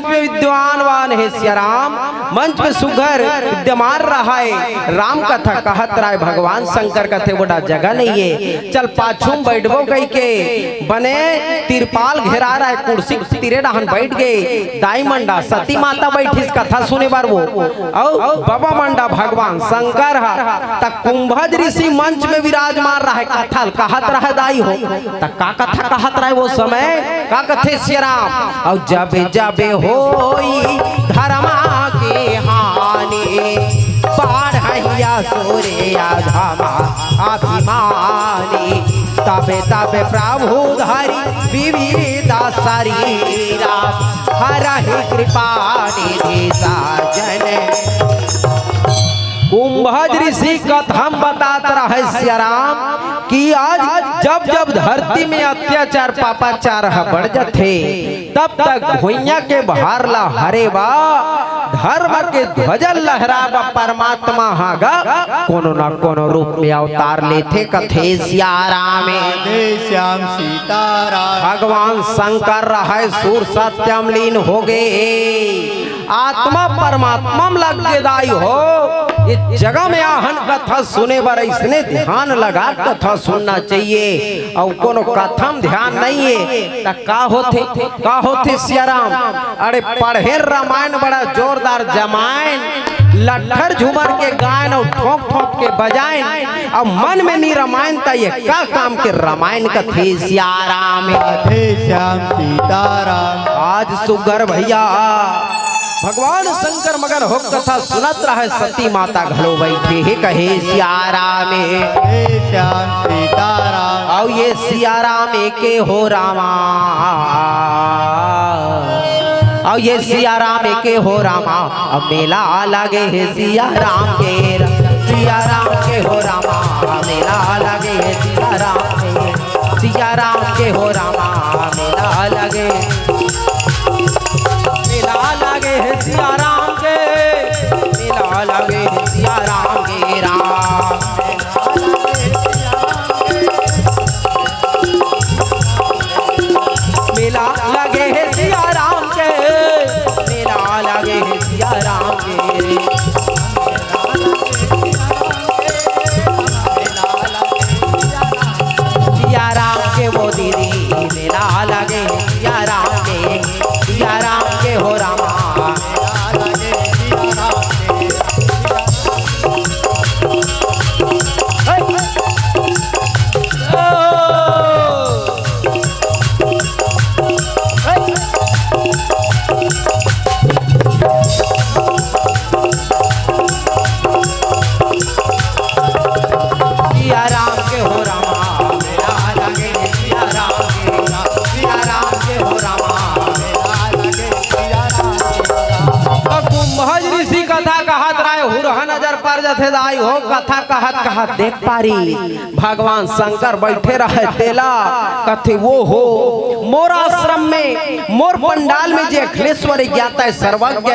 विद्वान वान है श्याराम मंच में सुघर विद्यमान रहा है। राम कथा कहत रहा है, भगवान शंकर कथे बड़ा जगह नहीं है। चल पाछूम बैठबो कही के बने तिरपाल घेरा रहा है, कुर्सी तिरे डहन बैठ गए। दाई मंडा सती माता बैठी कथा सुने बार वो और बाबा मंडा भगवान शंकर तक कुंभज ऋषि मंच में विराजमान रहा है। कथा कहत रहा दाई हो तक का कथा कहत रहा है वो समय का कथे श्री राम और जब जब होई धर्मा के हानि बढ़िया सूर्या धामा अभिमानी तबे तबे प्रभु धरि विविधा शरीरा हरहि कृपा निधि साजन। कुंभज ऋषि कथम बतात रहे श्याराम कि आज जब जब धरती में अत्याचार पापाचार बढ़ जाते तब तक भुइया के बहार ला हरे बा धर्म के ध्वजल लहराबा परमात्मा हागा कोनो न कोनो रूप में अवतार लेते कथे श्याराम श्याम सीताराम। भगवान शंकर रहे सूर सत्यम लीन हो गए, आत्मा परमात्मा में लग के दाई हो। ये जगह में आहन कथा सुने बार इसने ध्यान लगा कथा सुनना चाहिए और कोनो कथा में ध्यान नहीं है तो का होते श्याराम। अरे पढ़े रामायण बड़ा जोरदार जमायन लट्ठर झूमर के गायन और ठोक ठोक के बजायन और मन में नहीं रामायण था ये का काम के रामायण कथे श्याराम श्याम सीताराम। आज सुगर भैया भगवान शंकर मगन हो कथा सुनत रहे, सती माता घलो बैठे हे कहे श्याराम श्याम सीताराम। और ये श्याराम के हो रामा और ये श्याराम के हो रामा अब मेला लगे है श्याराम के हो रामा मेला लगे है श्याराम के हो रामा मेला लगे है श्याराम के मेला लगे है श्याराम के राम मेला लगे है श्याराम के मेला लगे है श्याराम के श्याराम के वो दीदी मेला लगे है श्याराम के हो रामा दाई हो कथा कहत देख पारी भगवान शंकर बैठे रहे तेला कथे वो हो मोर आश्रम में मोर पंडाल में जे अखिलेश्वर ज्ञाता है सर्वज्ञ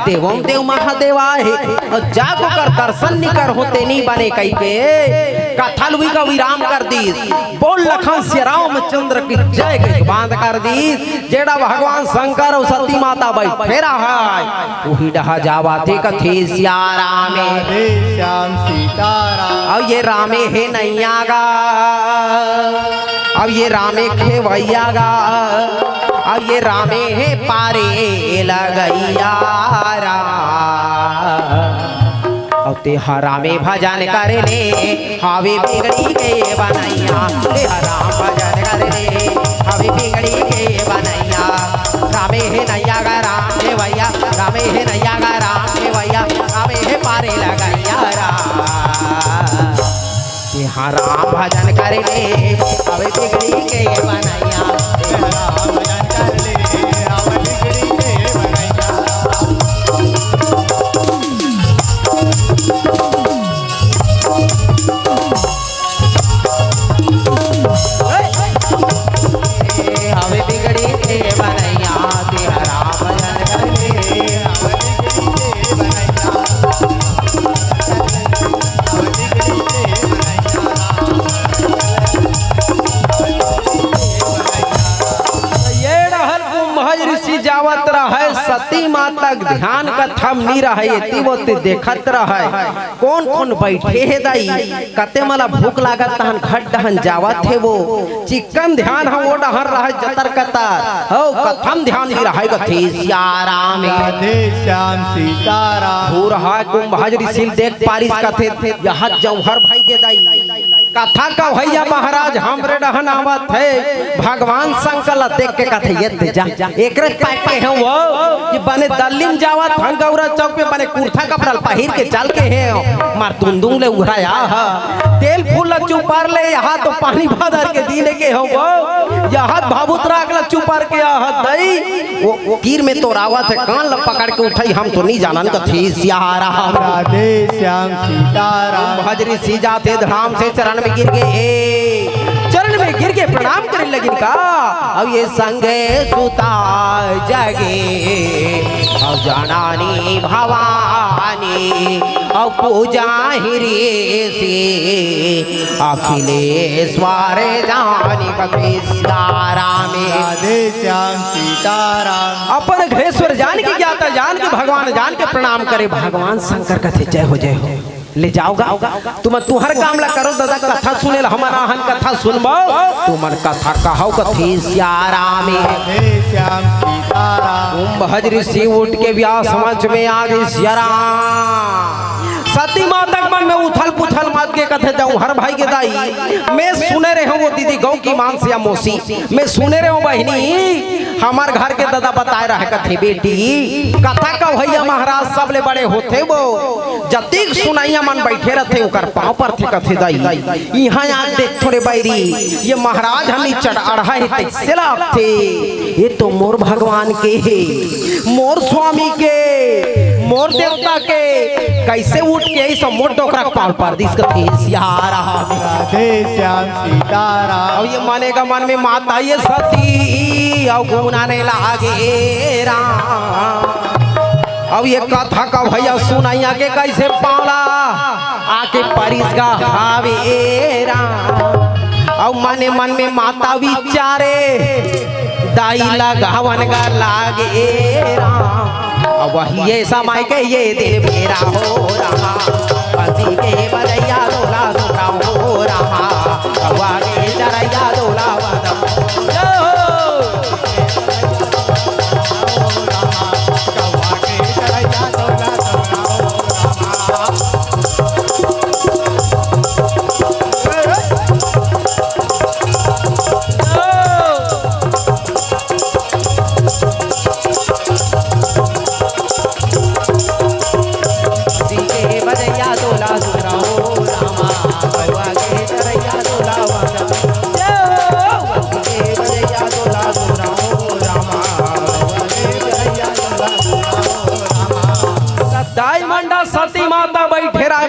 देवम देव महादेवा है और जाको कर दर्शन निकर होते नहीं बने कही के कथा लुई का विराम कर दी बोल लखन श्री रामचंद्र की जय के बांध कर दी जेड़ा भगवान शंकर और सती माता बैठे रहा वही डहा जावा थे कथे श्याराम श्याम सीताराम। अब ये रामे है नैया गा अब ये रामे खेवैया गा अब ये रामे है पारे लगैया अब तेहा रामे भजन कर ले हावे बिगड़ी के बनैया तेहा राम भजन कर ले हावे बिगड़ी के बनैया रामे है नैया गा राम खेवैया रामे है नैया गा राम खेवैया रामे है पारे लगैया हाँ राम भजन कर ले अब बिगड़ी के बनैया राम भजन कर ले अब बिगड़ी के बनैया। अब बिगड़ी के बनैया तेरा राम भजन कर ले अब बिगड़ी के बनैया। तक ध्यान कथा में नहीं रहे ती वो ते देखत रहे कौन कौन बैठे है दाई कते मला भूख लागत तहन घट डहन जावत है वो चिकन ध्यान हम वो डहर रहे जतर कतर हो कथम ध्यान नहीं रहे कथी सियाराम राधे श्याम सीताराम पूरा कुंभ हाजरी सिल देख पारिस कथे यहाँ जौहर भाई के दाई कथा का भैया महाराज हमरे डहन आवत है भगवान शंकर देख के कथे ये जा एकरे पाके हैं वो ये बने दिल्ली में जावत हम गौरा चौक पे बने कुर्ता कपड़ा पहिर के चल के हैं मार तुंदुंग ले उघराया हा तेल फूल चुपार ले यहाँ तो पानी भर के दीने के हो वो यहाँ भाबुतरा अगला चुपार के यहाँ दई वो कीर में तो रावत है कान ल पकड़ के उठाई हम तो नहीं जानन कथी सियारा राधे श्याम सीताराम हाजरी सी जाते धाम से चरण में गिर गए चरण में गिर के प्रणाम करने लगी का अब ये संगे सुता जगे अब जानानी भवानी अब पूजा हिरी से अखिलेश्वर जानी कथी सियाराम राधे श्याम सीताराम अपन घरेश्वर जान के ज्ञाता जान के भगवान जान के प्रणाम करे भगवान शंकर कथे जय हो ले जाओगा तुम तुहर काम ला करो दादा कथा सुने हमारा हन कथा सुनबो तुमन कथा कहो कथी सियाराम राधे श्याम सीताराम कुंभ हजरी सी उठ के ब्याह समझ में आ गई सियाराम सती माता मन में उथल पुथल मत के कथे जाऊं हर भाई के दाई मैं सुने रहे हूं वो दीदी गौ की मांस या मोसी मैं सुने रहे हूं बहनी हमार घर के दादा बताए रहे कथे बेटी कथा का भैया महाराज सब ले बड़े होते वो जतिक सुनाइया मन बैठे रहते ओकर पांव पर थे कथे दाई यहाँ आग देख थोड़े बैरी ये महाराज हमी चढ़ अढ़ा है तैसे लागते ये तो मोर भगवान के मोर स्वामी के मोर देवता के कैसे उठ के सब मोर टोकरा पाल पर दिस कथी सियारा राधे श्याम सीताराम अब ये मानेगा मन में माता ये सती अब गुनाने लागे राम अब ये कथा का भैया सुनाइया के कैसे पाला आके परिस का हावे राम अब मने मन में माता विचारे दाई लगावन का लागे राम अब वही ये समय के ये दिल मेरा हो रहा पति के बरैया दोला दोला हो रहा अब आगे जरैया दोला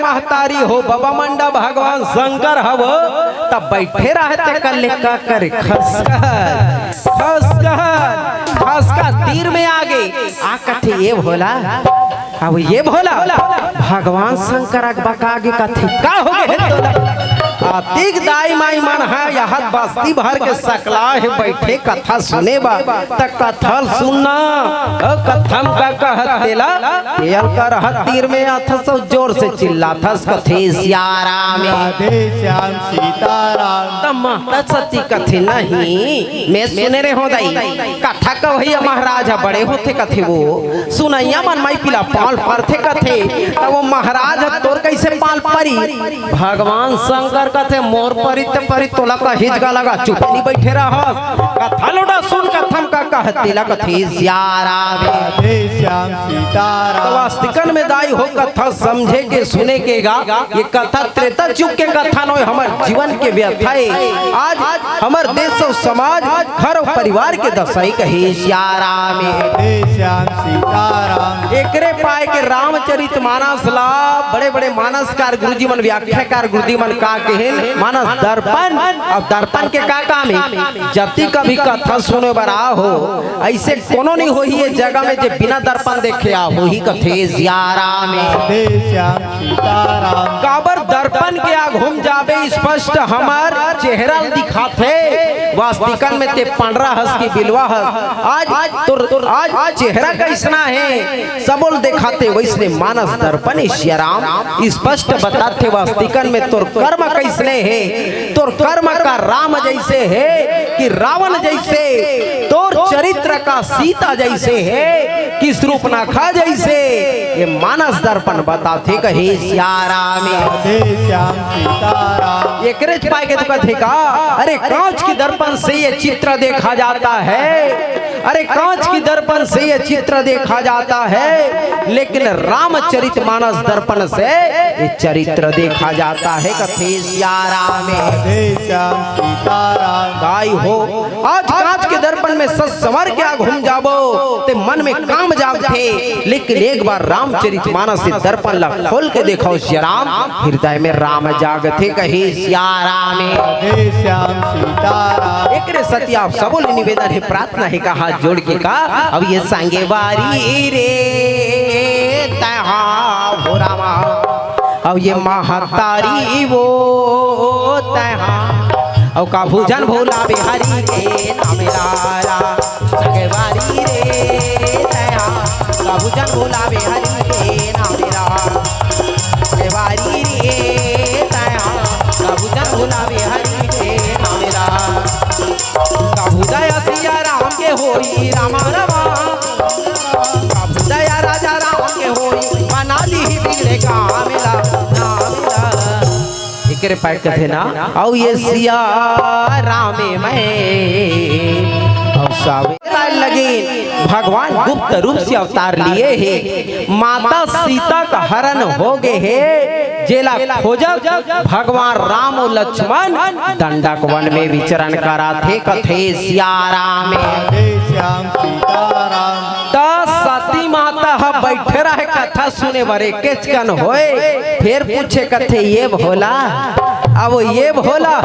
महतारी हो बाबा मंडा भगवान शंकर हव तब बैठे रहते कल का कर खसकर तीर में आगे आ कथे ये भोला अब ये भोला भगवान शंकर बकागे कथे का हो गए आतिक दाई माई मन है यहाँ बस्ती भर के सकला है बैठे कथा सुने बा त कथा सुनना कथम का कहत देला तेल कर तीर में अथस जोर से चिल्ला थस कथे सियाराम राधे श्याम सीताराम माता सती कथे नहीं मैं सुने रे हो दाई कथा का भैया महाराज बड़े होते कथे वो सुनैया मन माई पिला पाल पर थे कथे तब वो महाराज तोर कैसे पाल परी भगवान शंकर कथे मोर परी तोला का हिजगा लगा चुप नहीं बैठे रहा कथा लोटा सुन कथम का कहतेला कथे सियाराम राधे श्याम सीताराम वास्तिकन में दाई हो कथा समझे के सुने के गा ये कथा त्रेता चुप के कथा नो हमर जीवन के व्यथा है आज हमर देश और समाज घर और परिवार के दसाई कहे सियाराम राधे श्याम सीताराम एकरे पाए के रामचरित मानस ला बड़े बड़े मानसकार गुरुजी मन व्याख्याकार गुरुजी मन का कहेन मानस दर्पण और दर्पण के का काम है जति कभी कथा सुने बरा हो ऐसे कोनो नहीं हो ये जगह में जे बिना दर्पण देखे आ हो ही कथे सियाराम राधे श्याम सीताराम काबर दर्पण के आग घूम जावे स्पष्ट हमार चेहरा दिखाते वास्तिकन में ते पंडरा हंस की बिलवा हंस आज चेहरा कैसना है सबोल दिखाते वैसने मानस दर्पण श्याराम स्पष्ट बताते वास्तिकन में तोर कर्म कैसने है तोर कर्म का राम जैसे है कि रावण जैसे तोर चरित्र का सीता जैसे है कि शूर्पणखा जैसे ये मानस दर्पण बताते कहे श्याराम श्याम सीताराम एकरे पाए के तो कहते का अरे कांच की दर्पण से ये चित्र देखा जाता है अरे कांच की दर्पण से ये चित्र देखा जाता है लेकिन रामचरित मानस दर्पण से ये चरित्र देखा जाता है कथे श्याराम श्याम सीताराम गाय हो आज कांच के दर्पण में सच संवर क्या घूम जाबो ते मन में काम जागते लेकिन एक बार रामचरित मानस से दर्पण ला खोल के देखो श्याराम हृदय में राम जागते कहे श्याराम श्याम सीताराम एकरे सत्य आप सबों ने निवेदन है प्रार्थना है कहा जोड़ के का अब ये संगे बारी रे तहा हो रामा अब ये महतारी वो तहा अब का भूजन भोला बिहारी के नाम लारा संगे बारी रे तहा का भूजन भोला बिहारी के नाम लारा संगे बारी रे तहा का भूजन भोला बिहारी के नाम लारा काबुदया सिया राम के होई रामा रामा काबुदया राजा राम के होई बना ली बिगड़े का मिला ना मिला एकरे पाठ कथे ना औ ये सिया रामे में और सावे लगे भगवान गुप्त रूप से अवतार लिए हैं माता सीता का हरण हो गए है जेला खोजक भगवान राम और लक्ष्मण दंडक वन में विचरण करा थे कथे श्याराम श्याम सीताराम सती माता बैठे रहे कथा सुने बरे केचकन होए फिर पूछे कथे ये भोला अब ये भोला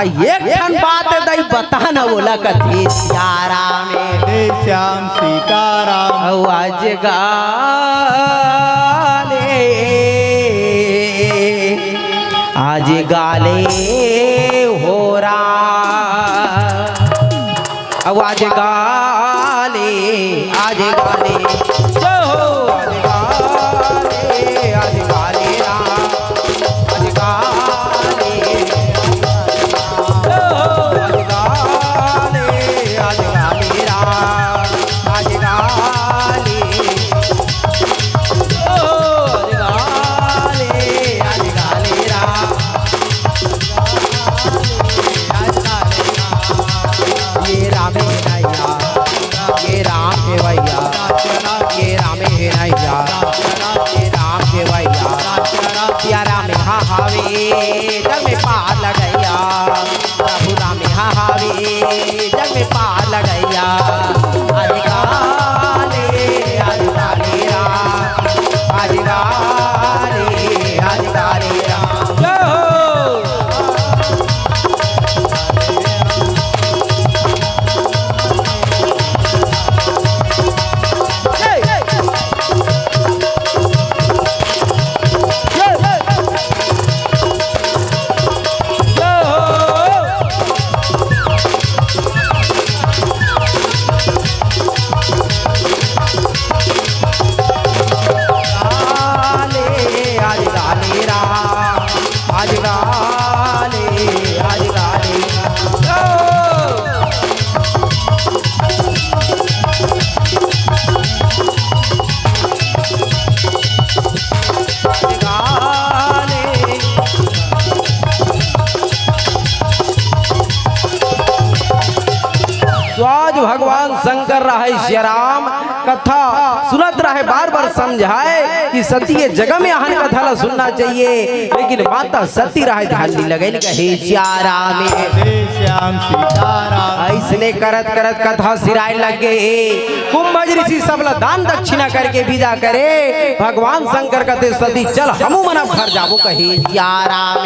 एक ठन बात दई बता न बोला कथे श्याराम श्याम सीताराम आज गाले हो रहा अब आज गाले आज गाले आज गाले आज गाले आज गाले आज गाले जग में पार लगैया प्रभु राम हावे जग में पार लगैया आज गाले आज गाले राम आज गाले आज गाले राम जय हो भगवान शंकर रहे श्याराम कथा सुनत रहे बार बार समझाए कि सती ये जगह में आहन कथा ला सुनना चाहिए लेकिन माता सती रहे ध्यान नहीं लगे कहे श्याराम श्याम सीताराम ऐसने करत करत कथा सिराए लगे कुंभज ऋषि सब ला दान दक्षिणा करके विदा करे भगवान शंकर कहते सती चल हमू मना घर जाबो कहे श्याराम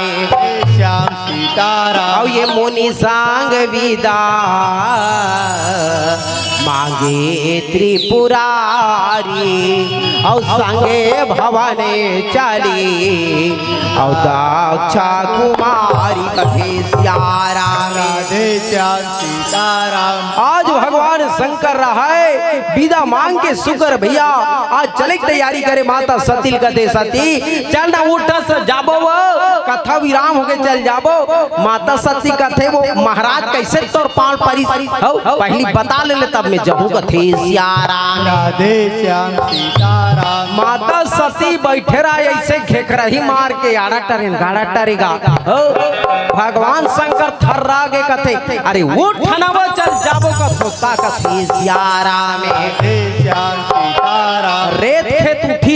श्याम सीताराम और ये मुनि सांग विदा मांगे त्रिपुरारी और संगे भवने चली और दक्षा कुमारी कथे सियारा में। राधे श्याम सीताराम। आज भगवान शंकर रहा है विदा मांग के शुक्र भैया आज चले की तैयारी करे माता सती कथे सती चल ना उठ से जाबो वो कथा विराम होके चल जाबो। माता सती कथे वो महाराज कैसे तोर पाल परी पहली बता ले तब में जबू कथे सियाराम। राधे श्याम सीताराम। माता सती बैठे रहा ऐसे घेखरही मार के आड़ा टरेन गाड़ा टरेगा। भगवान शंकर थर्रा के कथे अरे उठ ठनावा चल जाबो का सोता कथे सियाराम में। राधे श्याम सीताराम। रेत खेत उठी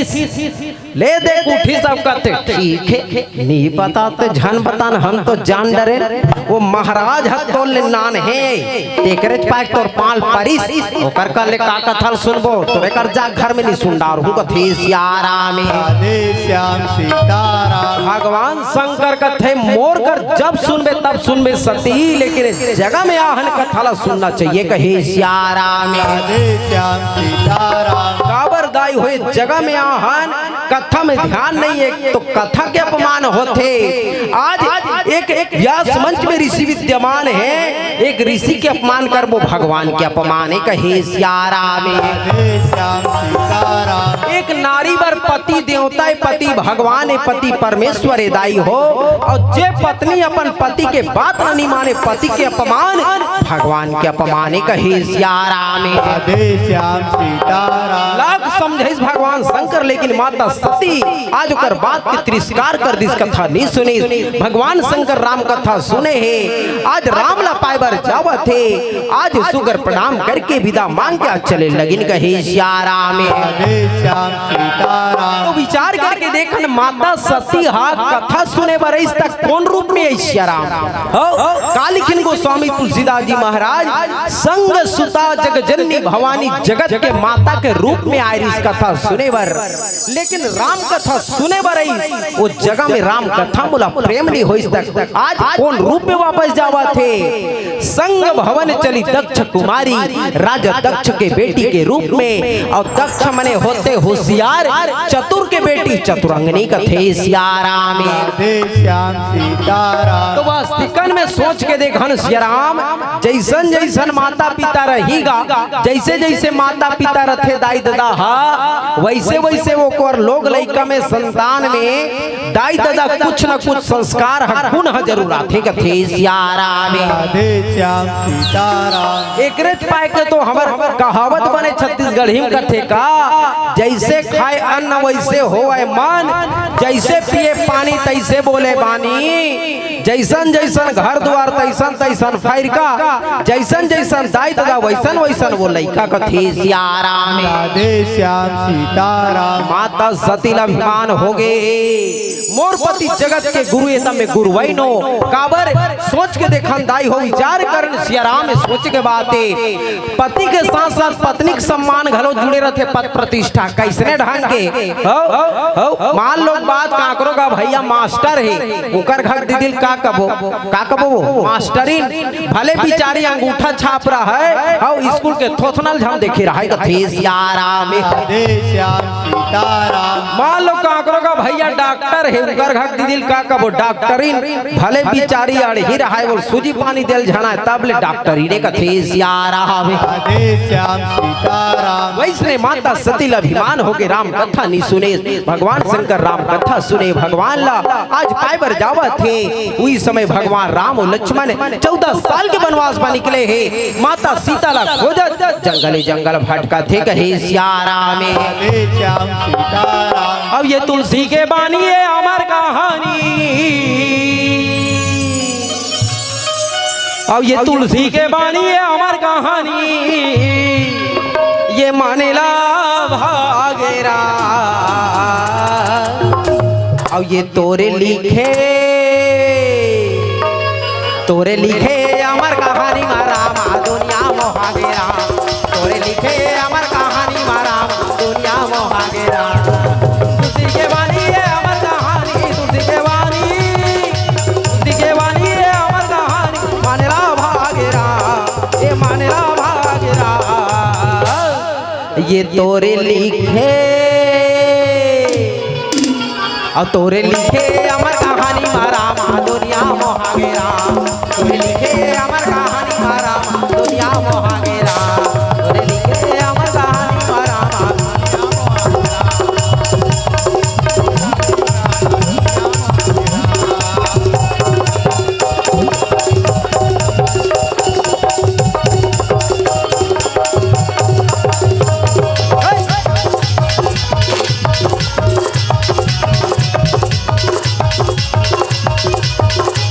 ले दे उठी सब कहते ठीक है नहीं पता तो झन बतान हम तो जान डरे वो महाराज हक तो ले नान है एकरे पाक तोर पाल परिस ओकर कर ले का कथल सुनबो तो एकर जा घर में नहीं सुनदार हूं कथे सियाराम में। राधे श्याम सीताराम। भगवान शंकर कथे मोर कर जब सुनबे तब सुनबे सती लेकिन जगह में आहन कथला सुनना चाहिए कहे सियाराम में। राधे श्याम सीताराम। काबर दाई हुए जगह में आहन कथा में ध्यान नहीं है तो कथा के अपमान होते। आज एक व्यास मंच में ऋषि विद्यमान है एक ऋषि के अपमान कर वो भगवान के अपमान है कहे सियाराम में। राधे श्याम सीताराम। एक नारी वर पति देवता है पति भगवान है पति परमेश्वर है दाई हो और जे पत्नी अपन पति के बात नहीं माने पति के अपमान भगवान के अपमान है कहे सियाराम में। राधे श्याम सीताराम। लाख समझे भगवान शंकर लेकिन माता सती आज ओकर बात के तिरस्कार कर दिस कथा नहीं सुनी। भगवान शंकर राम कथा सुने है आज राम ला पाइबर जावत है आज सुगर प्रणाम करके विदा मांग के चले लगिन कहे सियाराम में। राधे श्याम सीताराम। तो विचार करके देखन माता सती हा कथा सुने बर इस तक कौन रूप में है सियाराम कालिखिन गोस्वामी तुलसीदास जी महाराज संग सुता जगजननी भवानी जगत के माता के रूप में आए इस कथा सुने बर लेकिन राम कथा सुने बर वो जगह में राम कथा बोला प्रेम नहीं हो इस तक आज कौन रूप में वापस जावा थे। संग भवन चली दक्ष कुमारी राजा दक्ष के बेटी के रूप में और दक्ष मने होते होशियार चतुर के बेटी चतुरंगनी कथे सियाराम में। राधे श्याम सीताराम। तो वास्तविकन में सोच के देखन सियाराम जैसन जैसन माता पिता रहेगा जैसे जैसे माता पिता रथे दाई दादा हा वैसे वैसे वो कोर लोग लइका में संतान में दाई दादा कुछ न कुछ संस्कार गुण जरूर आथे कथे सियाराम में। राधे श्याम सीताराम। एकरे पाए के तो हमर कहावत बने छत्तीसगढ़ी में कथे का जैसे खाए अन्न वैसे होए मन जैसे पिए पानी तैसे बोले बानी जैसन जैसन घर द्वार तैसन तैसन फैर का जैसन जैसन दाई दादा वैसन वैसन वो लइका कथे सियाराम में। राधे श्याम सीताराम। माता सती अभिमान हो गए मोर पति जगत के गुरु एकदम में गुरु वैनो काबर सोच के देखन दाई हो विचार करन सियाराम में सोच के बाते पति के साथ साथ पत्नी के सम्मान घलो जुड़े रहते पद प्रतिष्ठा कैसने ढंग के हो मान लो बात काकरो का भैया मास्टर है उकर घर दीदिल का कबो वो मास्टरिन भले बिचारी अंगूठा छाप रहा है और स्कूल के थोथनल हम देखे रहा है कथे सियाराम में। राधे श्याम सीताराम। मान लो काकरो का भैया डॉक्टर है उकर घर दीदिल का कबो डॉक्टरिन भले बिचारी अड़ही रहा है वो सूजी पानी दिल झना है तब ले डॉक्टरी ने कथे सियाराम में। राधे श्याम सीताराम। वैसने माता सती अभिमान हो गए राम कथा नहीं सुने भगवान शंकर राम कथा सुने भगवान ला आज पाइबर जावा थे उसी समय भगवान राम और लक्ष्मण 14 साल के वनवास में निकले हैं माता सीता ला खोजत जंगले जंगल भटका थे कहे सियाराम में। राधे श्याम सीताराम। अब ये तुलसी के बानी है अमर कहानी अब ये तुलसी के बानी है अमर कहानी ये मानेला भागेरा अब ये तोरे लिखे अमर कहानी मारा दुनिया मोहागेरा तोरे लिखे अमर कहानी मारा दुनिया मोहागेरा तुलसी के बानी है अमर कहानी तुलसी के बानी है अमर कहानी मानेला भागेरा ये मानेला भागेरा ये तोरे लिखे और तोरे लिखे अमर कहानी मारा मा दुनिया मोहागेरा तोरे लिखे अमर कहानी मारा मा दुनिया मोहागेरा तोरे लिखे अमर कहानी मारा मा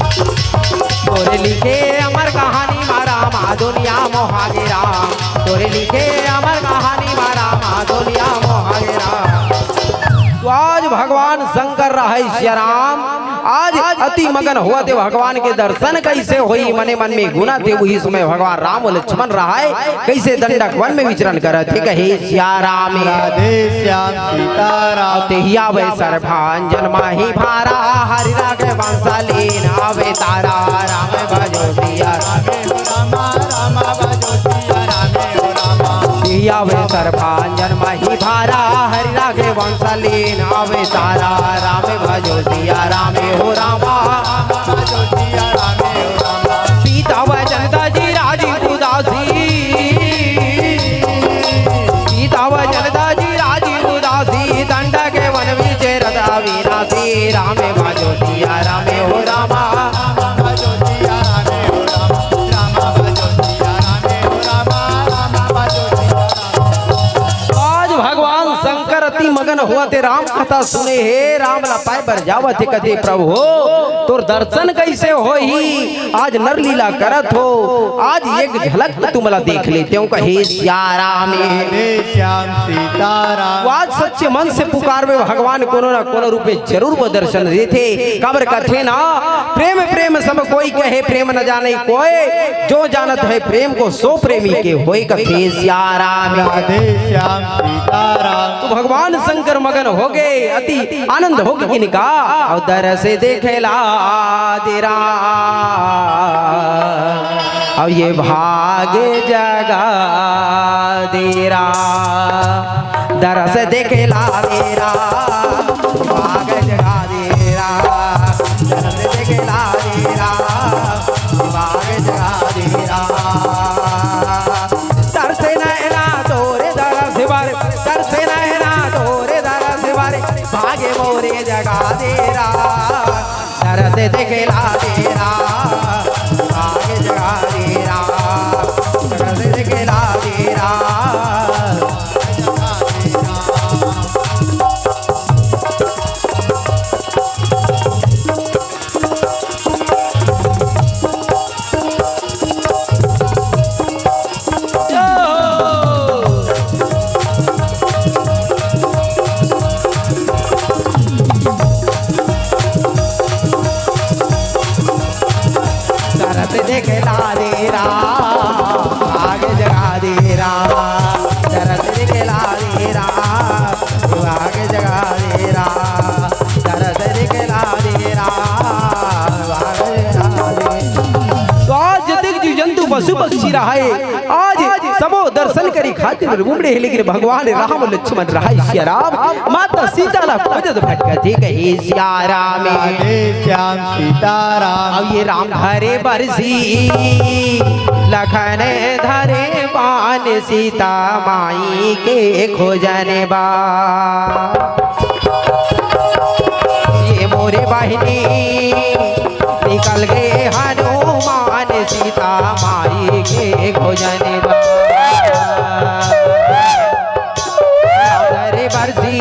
तोरे लिखे अमर कहानी मारा मा दुनिया मोहागेरा तोरे लिखे अमर कहानी मारा मा दुनिया मोहागेरा। तो आज भगवान शंकर रहे श्री राम आज अति मगन हुआ थे भगवान के दर्शन कैसे हुई मने मन में गुना थे वही समय भगवान राम और लक्ष्मण रहा कैसे दंडक वन में विचरण कर थे कहे श्या राम राधे श्याम सीताराम तेहिया वे सर्भांजन माही भारा हरि राघव वंशालीन आवे तारा राम भजो सिया रामा रामा भजो सिया रामे हो रामा तेहिया वे सर्भांजन माही भारा हरि राघव वंशालीन आवे तारा राम भजो सिया रामे हो रामा भजो सिया रामे हो रामा सीता वचन दाजी राजीव उदासी सीता वचन दाजी राजीव उदासी दंड के वन विचरता विनाशी रामे भजो सिया रामे हो रामा भजो सिया रामे हो रामा रामा भजो सिया रामे हो रामा रामा भजो सिया आज भगवान शंकर अति मगन हुआ ते राम कथा सुने हे राम लपाए बर जावत कदे प्रभु तोर दर्शन कैसे होही आज नर लीला करत हो आज एक झलक तो तुमला देख लेते हो कहे श्या राम राधे श्याम सीताराम आज सच्चे मन से पुकारवे भगवान कोनो ना कोनो रूपे जरूर वो दर्शन देते कबर कथे ना प्रेम प्रेम सब कोई कहे प्रेम न जाने कोई जो जानत है प्रेम को सो प्रेमी के होए कथे श्या राम राधे श्याम सीताराम तो भगवान शंकर मगन हो गए अति आनंद हो गए इनका और दर से देखेला देरा और ये भागे जगा देरा दर से देखेला देरा भाग जगा देरा दर से देखेला देरा भाग जगा देरा दर से नैना तोरे दर से बार दर से नैना तोरे दर से बार भागे मोरे जगा देरा दर से देखेला देरा भागे जगा देरा दर से देखेला देरा देखेला देरा आगे जगा देरा दरद देखेला देरा आगे जगा देरा दरद देखेला देरा आगे जगा देरा। तो आज जतिक जीव जंतु पशु पक्षी रहे आज सबो दर्शन करी खातिर घूमड़े लेकिन भगवान राम लक्ष्मण रहा श्या राम माता सीता ला खोजत भटकते कहे श्या राम राधे श्याम सीताराम अब ये राम धरे बरसी लखन धरे पान सीता माई के खोजने बा ये मोरे बहनी निकल गए हनुमान सीता माई के खोजने बा राम धरे बरसी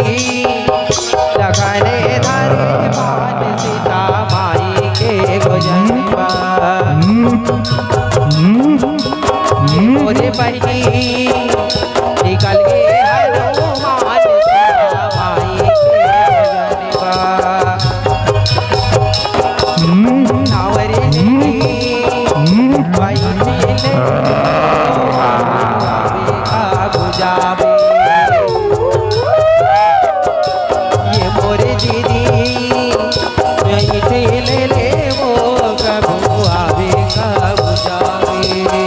लखन धरे पान सीता माई के खोजने बा मोरे बहनी निकल गए हनुमान सीता माई के खोजने बा नावरे भाई बुझावे ये मोरे दीदी ले ले वो कबू आवे का बुझावे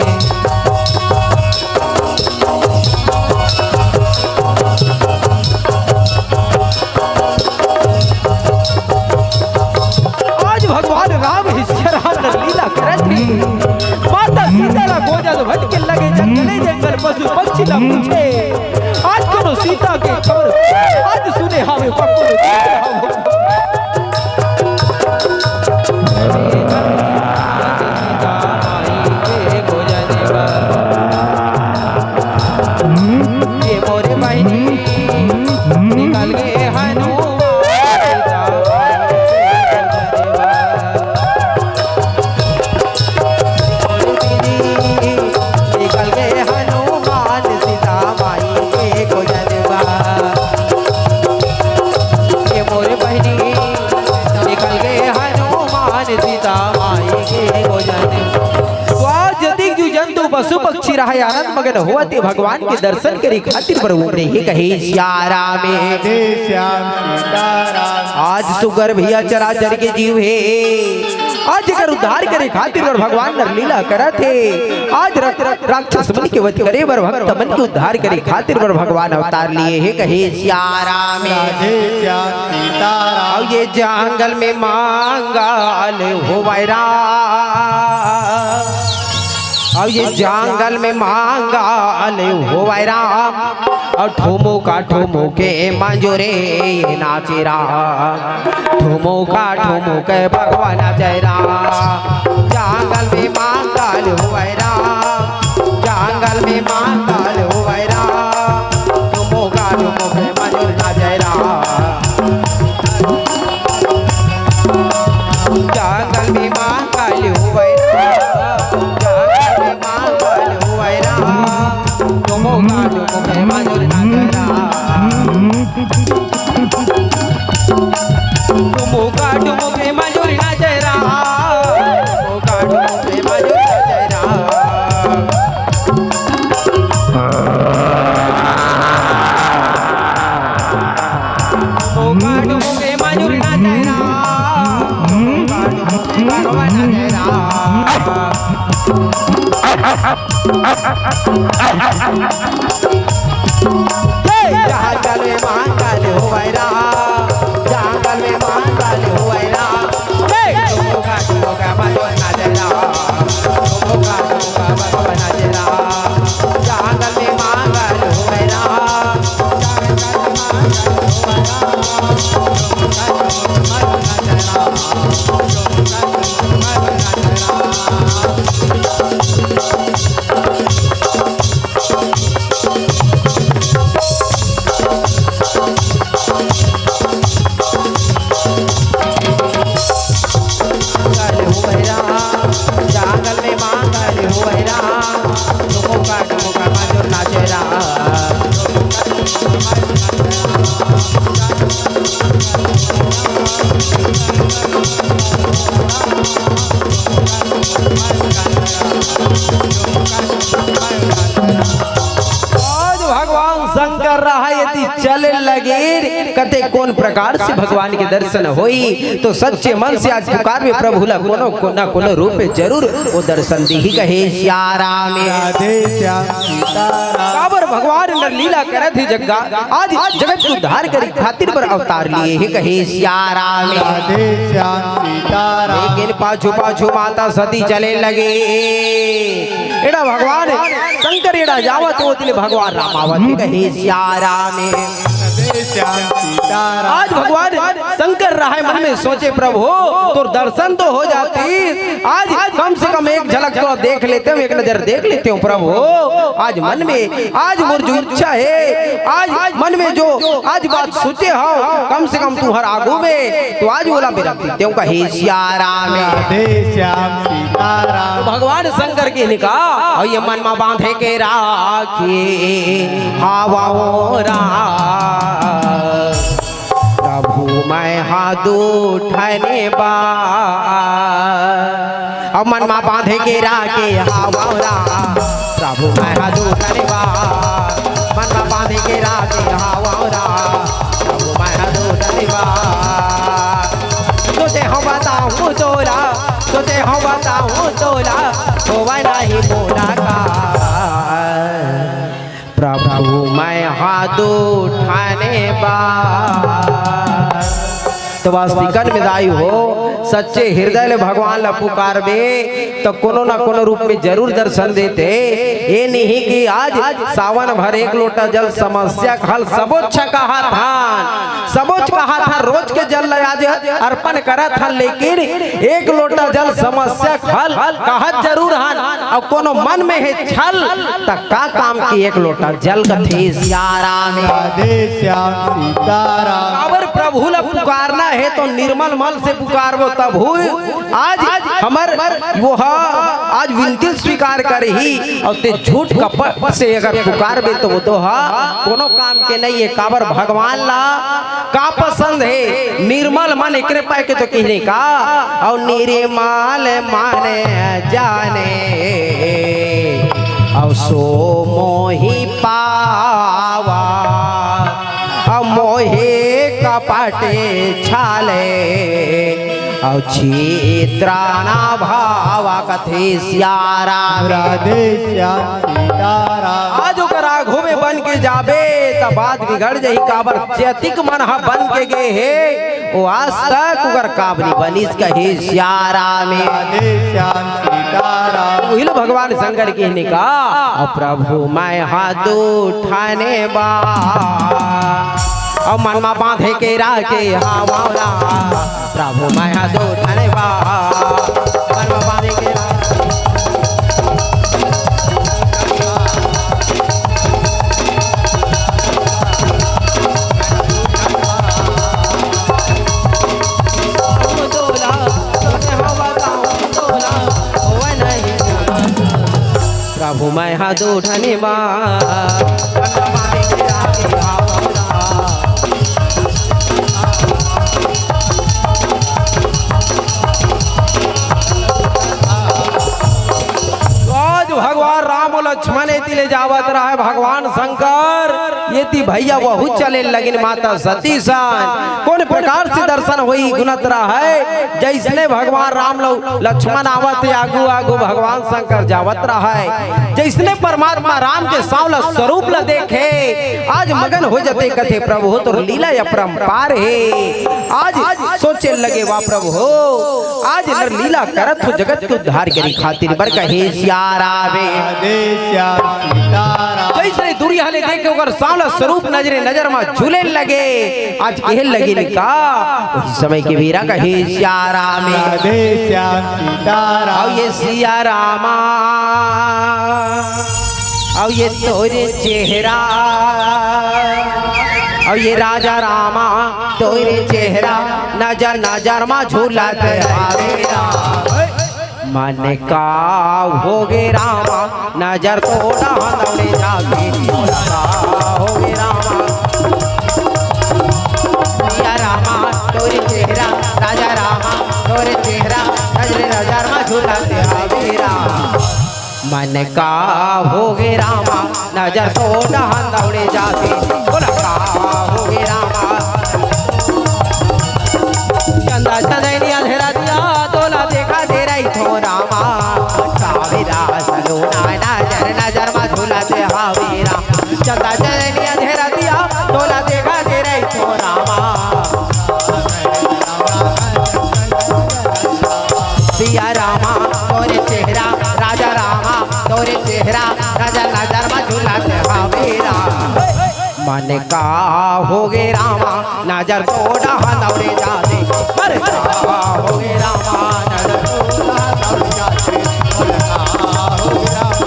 सीता गोजल भटके लगे जंगले जंगल पशु पक्षी न पूछे आज करो सीता के खबर आज सुने हमें पकड़ो ये मोरे बहनी निकल गए हनुमान निकल गए हनुमान सीता माई के गोजनवा ये मोरे बहनी निकल गए हनुमान सीता माई के गोजनवा जंतु पशु पक्षी रहे आनंद मगन हुआ ते भगवान के दर्शन करे खातिर पर उमरे ही कहे श्यारा में श्याम सीताराम। आज सुगर भैया चराचर के जीव है आज कर उद्धार करे खातिर पर भगवान नरलीला करत है आज राक्षस मन के वध करे बर भक्त मन के उद्धार करे खातिर पर भगवान अवतार लिए है कहे श्यारा में श्याम सीताराम। ये जंगल में मांगल हो वैरा अब ये जंगल में मांगल हो राम और ठुमो के मंजूरे ये नाचे राम ठुमो के भगवान जय राम जंगल में मांगल हो राम जंगल में मांगल हो राम ठुमो के मंजूर ना जय राम जंगल में मांगल हो जंगल में मांगल हो राम जंगल में मांगल हो राम ठुमका मंजूर ना जय राम ठुमका भगवान जय राम जंगल में मांगल हो राम शंकर रहा यदि चले लगे कते कौन प्रकार से भगवान के दर्शन होई तो सच्चे मन से आज पुकार में प्रभु ला कोनो रूप में जरूर वो दर्शन दी ही कहे श्यारा में श्याम सीताराम। काबर भगवान लीला करे थे जग्गा आज जगत को उद्धार करे खातिर पर अवतार लिए ही कहे श्यारा में श्याम सीताराम। लेकिन पाछू पाछू माता सती चले लगे एड़ा भगवान शंकर एड़ा जावत होते भगवान रामावत कहे श्यारा में श्याम सीताराम। आज भगवान शंकर रहा मन में सोचे प्रभु तो दर्शन तो हो जाती आज कम से कम एक झलक तो देख लेते हूँ एक नजर देख लेते हूँ प्रभु आज मन में आज मोर जो इच्छा है आज मन में जो आज बात सोचे हो कम से कम तू हर आगू में तो आज बोला मेरा क्यों कहे श्यारा में श्याम सीताराम। भगवान शंकर के निकाह और ये मन में बांधे के राखी हवा प्रभु मैं हाथ उठाने बा और मन में बांधे के राखे हवा प्रभु मैं हाथ उठाने बा मन में बांधे के राखे हवा प्रभु मैं हाथ उठाने बा तुझे हम बताऊं तोला तुझे हम बताऊं तोला होवा नहीं मोरा का प्रभु मैं हाथ उठाने बा तो वास्तिकन में दाई हो सच्चे हृदय ले भगवान ला पुकारबे तो कोनो ना कोनो रूप में जरूर दर्शन देते। ये नहीं कि आज सावन भर एक लोटा जल समस्या का हल सबोच्च कहा था, सबोच्च कहा था रोज के जल आज अर्पण करा था, लेकिन एक लोटा जल समस्या का हल कहत जरूर हन और कोनो मन में है छल त का काम की एक लोटा जल कथे सियाराम राधे श्याम सीताराम। अगर प्रभु ला पुकारना है तो निर्मल मन से पुकारबो तब हो। आज हमर वो आज विनती स्वीकार कर ही और ते झूठ कपट से अगर पुकारबे तो वो तो कोनो काम के नहीं है। काबर भगवान ला का पसंद है निर्मल मन एकरे पाए के तो कहने का और निर्मल माने जाने और सो मोहि पावा और मोहे कपटे छाले और छिद्राना भावा कथे सियाराम राधे श्याम सीताराम। आज ओकर आघो में बन के जाबे तब बात बिगड़ जही। काबर चेतिक मन हा बन के गए हे वो आज तक उगर काबनी बनिस कहे सियाराम राधे श्याम सीताराम। वही लो भगवान शंकर कहने का और प्रभु मैं हाथ उठाने बा और मन में बांधे के राखे हावला प्रभु मैं हाथ उठाने बा मन में बांधे के प्रभु मैं हाथ उठाने बा भगवान राम और लक्ष्मण ये ले जावत रहा है भगवान शंकर ये ती भैया बहुत चले लगिन माता सती सन कौन प्रकार से दर्शन हुई गुनत रहा है। जैसने भगवान राम लक्ष्मण आवत आगू आगू भगवान शंकर जावत रहा है। जैसने परमात्मा राम के सांवला स्वरूप ला देखे आज मगन हो जाते कथे प्रभु हो तो लीला अपरंपार है। आज सोचे लगे वाह प्रभु हो आज नर लीला करत हो जगत के उद्धार करी खातिर बर कहे सियाराम राधे श्याम सीताराम। जैसे दुनिया ने देखे ओकर सांवला स्वरूप नजरे नजर में झूले लगे आज कहे लगे का उस समय के वीरा कहे सियाराम राधे श्याम सीताराम। और ये सियारामा और ये तोरे चेहरा और ये राजा रामा तोरे चेहरा नजर नजर में झूलते आवेरा मन का होगे रामा नजर तो दौड़े जाके होगे रामा सिया रामा तोरे चेहरा राजा रामा तोरे चेहरा नजर नजर में झूलते आवेरा मन का होगे रामा नजर तो दौड़े जाके बोला का होगे रामा चंदा चंदैनी अंधेरा दिया तोला देखा दे रही थो रामा सावेरा सलोना नजर नजर में झूलते हावेरा चंदा चंदैनी अंधेरा दिया तोला देखा दे रही थो रामा सिया रामा तोरे चेहरा राजा रामा तोरे चेहरा नजर नजर में झूलते हावेरा मन का होगे रामा नजर तोड़ा दौड़े जाते पर होगे रामा नजर तोड़ा दौड़े जाते होगे रामा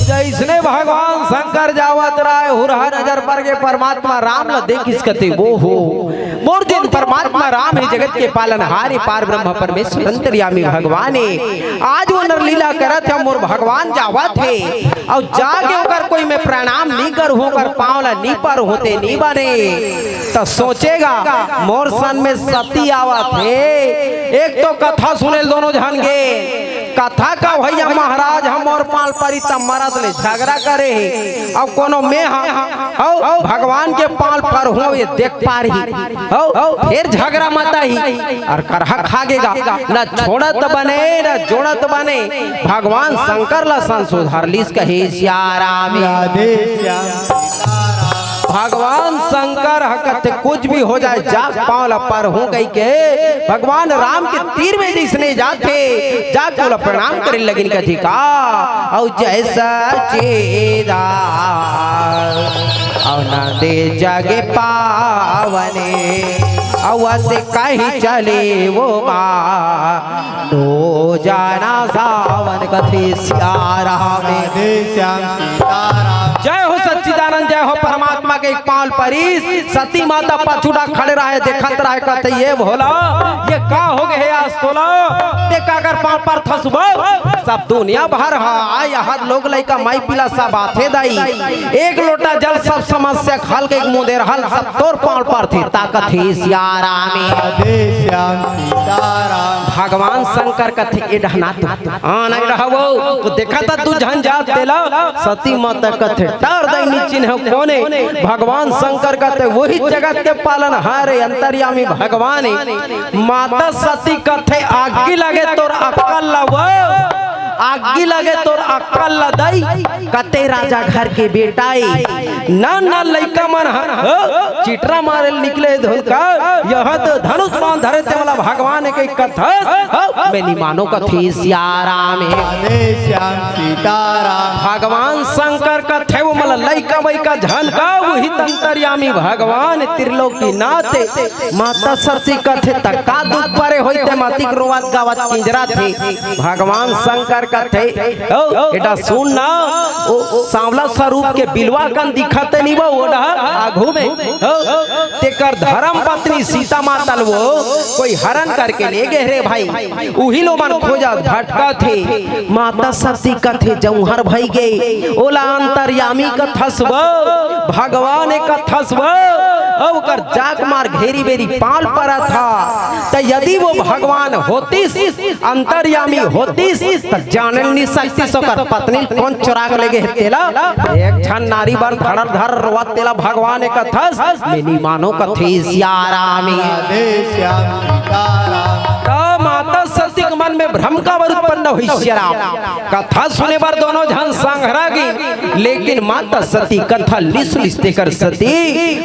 जैसने भगवान शंकर जावत राय हुरहा नजर पर के परमात्मा राम ल देख इसकते वो हो मोर दिन परमात्मा राम ही जगत के पालनहार पार ब्रह्म परमेश्वर अंतर्यामी भगवान है। आज वो नर लीला करत है मोर भगवान जावत है और जाके होकर कोई मैं प्रणाम नहीं कर होकर पावला नहीं पर होते नहीं बने तो सोचेगा मोर सन में सती आवत है। एक तो कथा सुने दोनों जन गे कथा का भैया महाराज हम और पाल परी तब मरद ले झगड़ा करे है अब कोनो में हो भगवान के पाल पर हो ये देख पा रही हो फिर झगड़ा मत ही और करहा खागेगा न छोड़त बने न जोड़त बने भगवान शंकर ला संशोधर लिस कहे श्याराम राधे श्याम सीताराम। भगवान शंकर हकत कुछ भी हो जाए जा पाल पर हूँ गई के भगवान राम के तीर में जिसने जाते जाके प्रणाम करे लगिन कथी का और जैसा चेदा और न दे जगे पावने अवश्य कहीं चले वो माँ दो जाना सावन कथी सियारा में राधे श्याम सीताराम। जय हो सच्चिदानंद जय हो परमात्मा के एक पाल परीस सती माता पछुड़ा खड़े रहे देखत रहे कहते ये भोला ये का हो गए आज तोला देखा कर पाल पर थसबो सब दुनिया भर है यहाँ लोग लइका माई पिला सब आथे दाई एक लोटा जल सब समस्या खल के मुंह दे रहल सब तोर पाल पर थी ताकत ही सियारा में राधे श्याम सीताराम। भगवान शंकर कथे ए ढहना तू हां नहीं रहबो तो देखा था तू झंझात देला सती माता कथे डर दई नीचे है कोने भगवान शंकर कहते वही जगत के पालन हारे अंतर्यामी भगवान माता सती कथे आगी लगे तोर अक्कल लवो आगी लगे तोर अक्कल लदई कते राजा घर के बेटाई ना ना लइका मन चिटरा मारे निकले धुन का यह तो धनुष बाण धरे ते वाला भगवान के कथा मैंने मानो कथी सियारा में राधे श्याम सीताराम। भगवान शंकर कथे वो मला लइका वइका झनका वही तंतर्यामी भगवान त्रिलोकी नाथे माता सती कथे तका दुख परे होइते मातिक रोवात गावत पिंजरा थे भगवान शंकर कथे एटा सुन ना ओ सांवला स्वरूप के बिलवा कन दिखत नहीं वो ओडा आघू में तेकर धर्म पत्नी सीता माता वो कोई हरण करके ले गए रे भाई उही लो मन खोजा भटका थे माता सती कथे जौहर भई गए ओला अंतर्यामी कथसब भगवान कथसब ओकर जाक मार घेरी बेरी पाल पड़ा था तो यदि वो भगवान होतीस अंतर्यामी होतीस तो जानल नहीं सकती सोकर पत्नी कौन चुरा के ले गए तेला एक छन नारी बर धड़ धर रोवा तेला भगवान कथस मेनी मानो कथी सियारा में राधे श्याम सीताराम। माता सती के मन में भ्रम का वर उत्पन्न हुई श्याम कथा सुने बार दोनों जन संघरागी लेकिन माता सती कथा लिस लिसते कर सती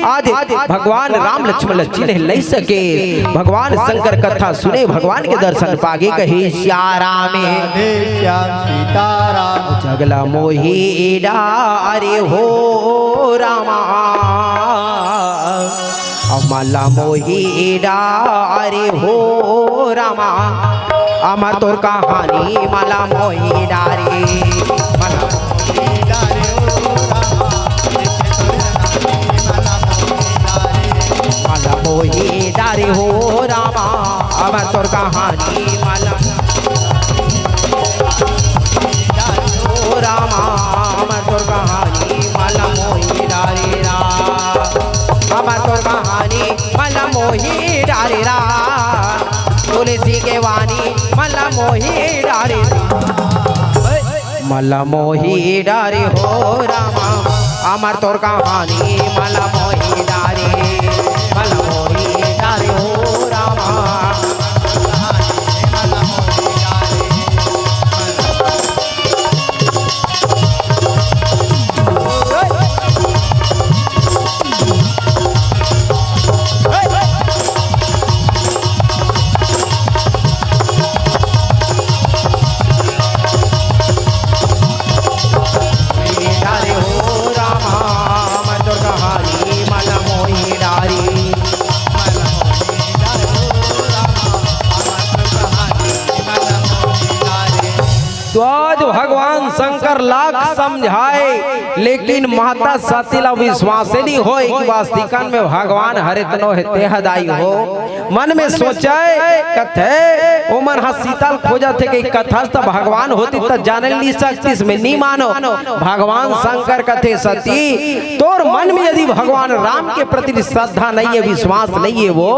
आज भगवान राम लक्ष्मण लक्ष्मण ले सके भगवान शंकर कथा सुने भगवान के दर्शन पागे कहे श्यारा में राधे श्याम सीताराम। जगला मोही डारे हो रामा अमला मोही डारे हो रामा अमर तोर कहानी मला मोही डारे मला मोही डारे हो रामा अमर तोर कहानी मला हो रामा अमर तोर कहानी मला मोही डारे रा अमर तोर कहानी मला मोही डारे रा तुलसी के वाणी मला मोही डारे मला मोही डारे हो रामा अमर तोर कहानी मला मोही डारे मला मोही डारे हो रामा तो आज भगवान शंकर लाख समझाए लेकिन माता सतीला विश्वास नहीं हो कि वास्तिकन में भगवान हरितनो तेहदाई हो। मन में सोचे कथे उमर हा शीतल खोजा थे कि कथा तो भगवान होती तो जाने नहीं सकती, इसमें नहीं मानो। भगवान शंकर कथे सती तोर मन में यदि भगवान राम के प्रति श्रद्धा नहीं है, विश्वास नहीं है, वो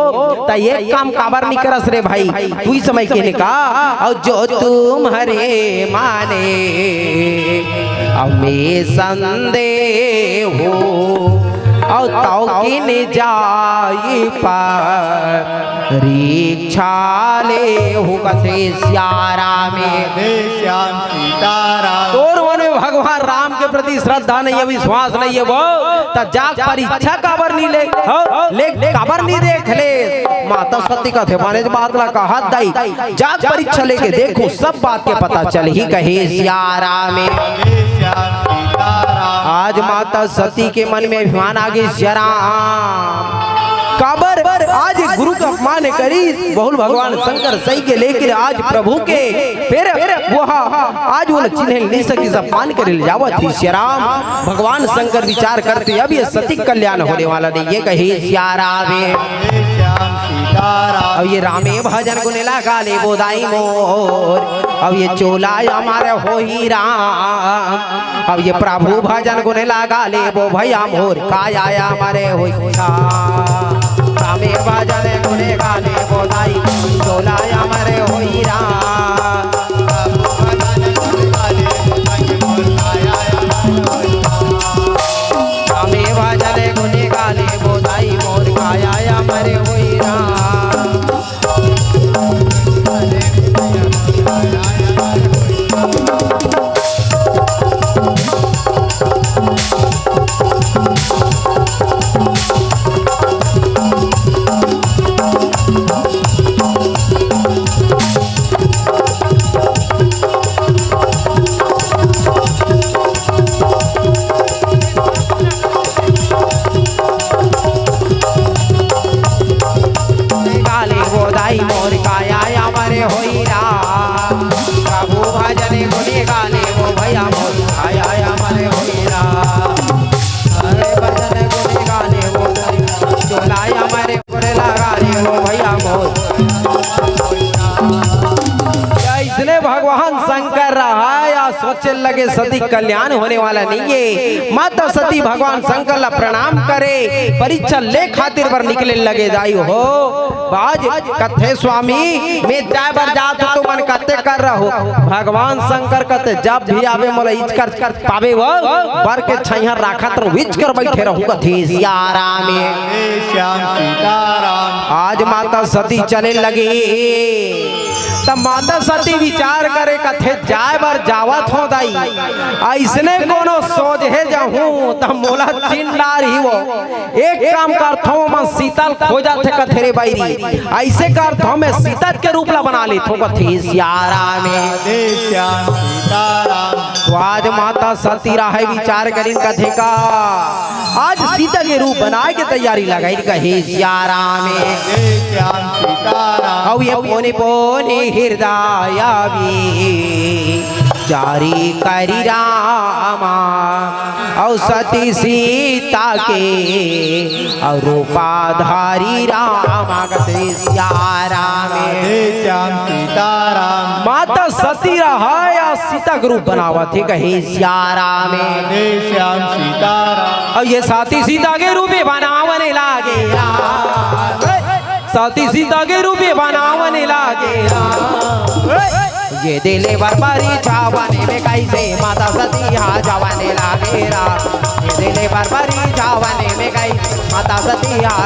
तो ये काम काबर नहीं करस रे भाई। तू ही समय के कहा और जो तुम हरे माने हमें संदेह हो और ताऊ किन जाई परीक्षा ले हो कथे श्यारा में श्याम सीताराम। तोर मन में भगवान राम के प्रति श्रद्धा नहीं है, विश्वास नहीं है, वो तो जाग परीक्षा काबर नहीं ले काबर नहीं देख ले। माता सती का थे माने बात ला कहा दाई जाग परीक्षा लेके देखो सब बात के पता चल ही कहे श्यारा में। श्याम सीताराम। आज माता सती के मन में अभिमान आ गई श्याम काबर आज गुरु का अपमान करी बहुल भगवान शंकर सही के लेकर आज प्रभु के फिर वो आज वो चिन्ह नहीं सकी अपमान करे जावा थी श्याम। भगवान शंकर विचार करते अब ये सती कल्याण होने वाला नहीं, ये कहे श्यारा में श्याम सीताराम। अब ये रामे भजन गुण लगा ले बोदाई मोर, अब ये चोला हमारे हो ही राम। अब ये प्रभु भजन गुण लगा ले वो भैया मोर काया हमारे हो रामे भजन गुण गाले बोदाई चोला हमारे हो ही राम। रामे भजन गुण गाले बोदाई मोर काया हमारे हो ही राम। भगवान शंकर रहा या सोचे लगे सती कल्याण होने वाला नहीं है। माता सती भगवान शंकर ला प्रणाम करे परीक्षा ले खातिर पर निकले लगे दाई हो बाज कथे स्वामी मैं जाए बर जात तो मन कते कर रहो। भगवान शंकर कते जब भी आवे मोला इच कर पावे वो बर के छैया राखत रहो विच कर बैठे रहूं कथे सियारा में श्याम सीताराम। आज माता सती चले लगी तब माता सती विचार करे कथे जाए बर जावत हो दाई ऐसने कोनो सोझे जाहूं तब मोला चिंडार ही वो एक काम करथो मैं शीतल खोजा थे कथे रे बैरी ऐसे करथो मैं सीता के रूप ला बना लेथो कथे सियारा में श्याम सीताराम। तो आज माता सती राहे विचार करीन कथे का आज सीता के रूप बनाए के तैयारी लगाई कहे सियारा में श्याम सीताराम। अब ये पोने पोने हृदय भी जारी करी रामा और सती सीता के और रूपाधारी रामा कथे सियारा में श्याम सीताराम। माता सती रहा या सीता के रूप बनावा थे कहे सियारा में श्याम सीताराम। और ये साथी सीता के रूप बनावने लागे साथी सीता के रूप बनावने लागे ये दिले बरबारी छावाने में कैसे माता सती हा जवाने लागे ये दिले बरबारी छावाने में कैसे माता सती हा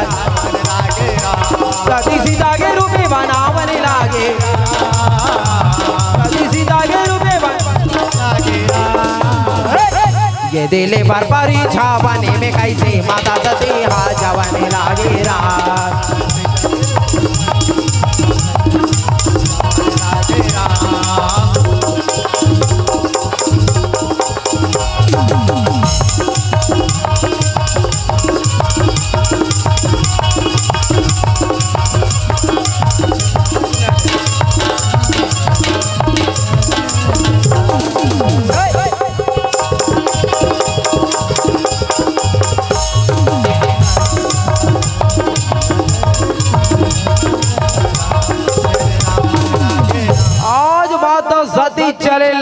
सती सीता के रूप बनावने लागे सती सीता के रूप ये दिले बरबारी छावाने में कैसे माता सती हा जवाने लागे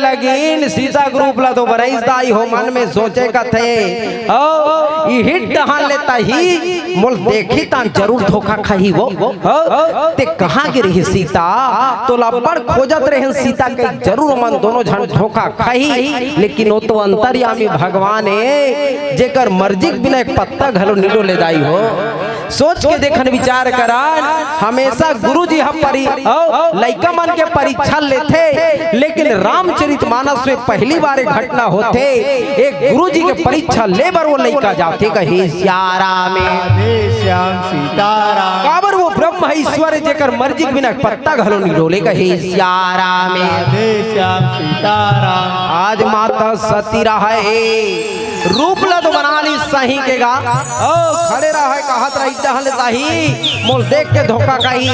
लगिन सीता ग्रुप ला तो बरईस दाई हो मन में सोचे का थे ओ ई हिट डहान लेता ही मोल देखी ता जरूर धोखा खाही वो हो ते कहां गिरी सीता तो लबड़ खोजत रहे सीता के जरूर मन दोनों झन धोखा खाही लेकिन वो तो अंतर्यामी भगवान है जेकर मर्जी के बिना एक पत्ता घलो नीलो ले दाई हो सोच के देखन विचार करान हमेशा गुरुजी हम परी लइका मन के परीक्षा लेते लेकिन रामचरितमानस में पहली बार एक घटना होते एक गुरुजी के परीक्षा ले बर वो लइका जाते कहे श्यारा में राधे श्याम सीताराम काबर वो ब्रह्म ईश्वर जेकर मर्जी के बिना पत्ता घलो नहीं डोले कहे श्यारा में राधे श्याम सीताराम आज माता सती रहे रूप ला तो बना ली सही के गा ओ खड़े रहे कहत रही टहल सही मोल देख के धोखा कही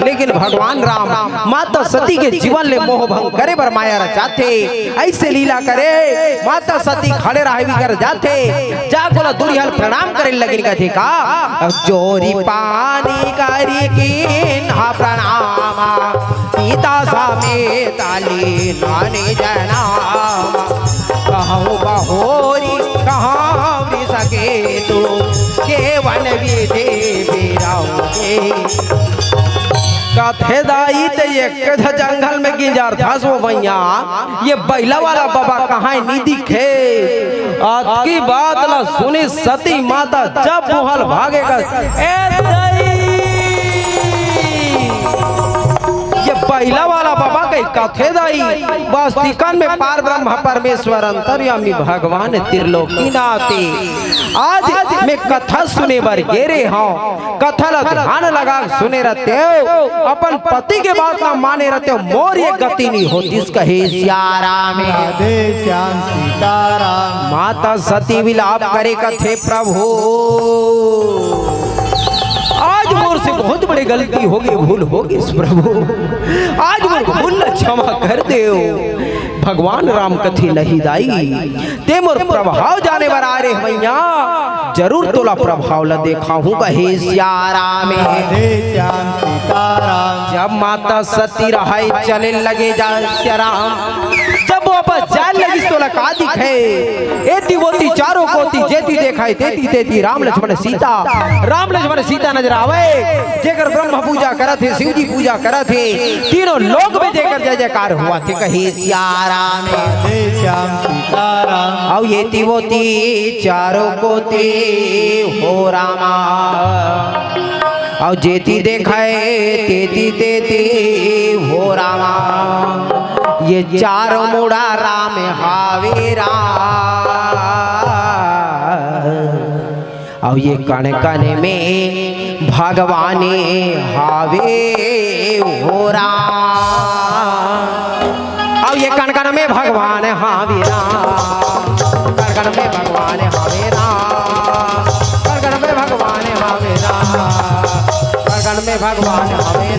लेकिन भगवान राम माता सती के जीवन ले मोह भंग करे बर माया रचाते ऐसे लीला करे माता सती खड़े रहे भी कर जाते जा बोला दुनिया प्रणाम करे लगिन कथे का जोरी पानी करी की ना प्रणाम सीता समेत ली नानी जनाम कहूँ बहोरी कहाँ सके तो केवन विधि बिराओगे कथे दाई ते एक जंगल में गिंजार था सो भैया ये बैला वाला बाबा कहाँ नहीं दिखे आज की बात ला सुनी सती माता जब मुहल भागेगा ए दाई पहिला वाला बाबा के कथे दाई वास्तिकन में पार ब्रह्म परमेश्वर अंतर्यामी भगवान त्रिलोकीनाथे आज मैं कथा सुने बर गेरे हूँ कथा ला ध्यान लगा सुने रहते हो अपन पति के बात ना माने रहते हो मोर ये गति नहीं होती इसका हे श्यारा में राधे श्याम सीताराम माता सती विलाप करे कथे प्रभु आज मोर से बहुत बड़ी गलती होगी भूल होगी प्रभु आज मोर भूल क्षमा कर दे भगवान राम कथी नहीं दाई ते मोर प्रभाव जाने बर आ रे भैया जरूर तोला प्रभाव ला देखा हूँ कहे श्यारा में राधे श्याम सीताराम जब माता सती रहाई चले लगे जा श्याराम जब वो वापस जाने लगी तो लगा दिखे एती वोती चारों कोती जेती देखाई तेती तेती राम लक्ष्मण सीता नजर आवे जेकर ब्रह्म पूजा करत थे शिव जी पूजा करत थे तीनों लोक में जेकर जय जयकार हुआ थे कहे श्यारा में राधे श्याम सीताराम औ एती वोती चारों कोती हो रामा औ जेती देखाए तेती तेती हो रामा ये चारों मुड़ा राम हावे और ये कण कण में भगवाने हावे हो और ये कण कण में भगवान हावे कण कण में भगवान हावे कण कण में भगवान हावे कण कण में भगवान हावे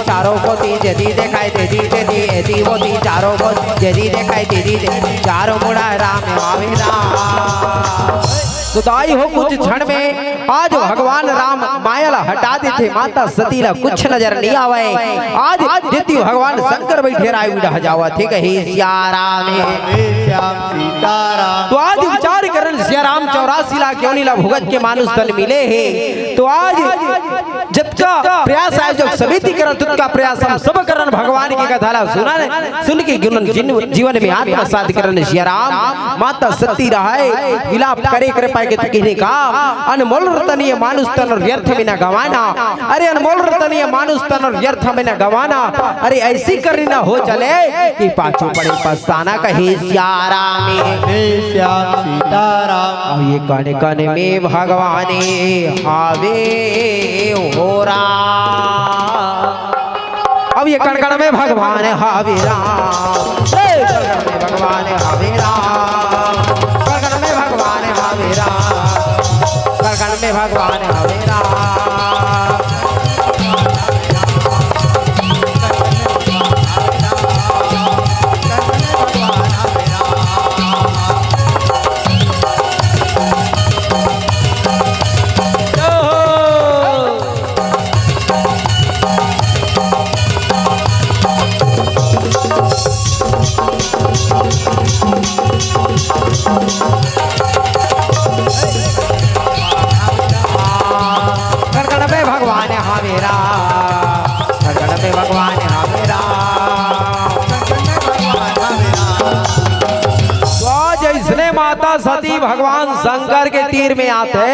चारों को जदी देखाई तेदी तेदी एदी वोती चारों को जदी देखाई तेदी चारों मुड़ा राम आवे राम सुदाई हो कुछ क्षण में आज भगवान राम माया ला हटा देते माता सती ला कुछ नजर नहीं आवे आज जितनी भगवान शंकर बैठे राय उड़ा जावा थे कहे श्यारा में श्याम सीताराम तो आज विचार करन श्याराम 84 लाख क्यों नहीं ला भुगत के मानुष तन मिले है तो आज जितना प्रयास आयोजक समिति करन तुका प्रयास हम सब करन भगवान की कथा ला सुना सुन के जीवन में आत्मसात करन श्याराम माता सती रहाए विलाप करे करे पाए के कहने का अनमोल रतनीय मानुष तन व्यर्थ में न गवाना अरे अनमोल रतनीय मानुष तन व्यर्थ में न गवाना अरे ऐसी करनी ना हो चले कि पाछू पड़े पछताना कहे श्यारा में श्याम सीताराम और ये कण कण में भगवाने हावे हो अब ये कण कण में भगवान हावे राम भगवान हावे राम कण में भगवान हावे राम कण में भगवान हावे राम माता सती भगवान शंकर के तीर में आते,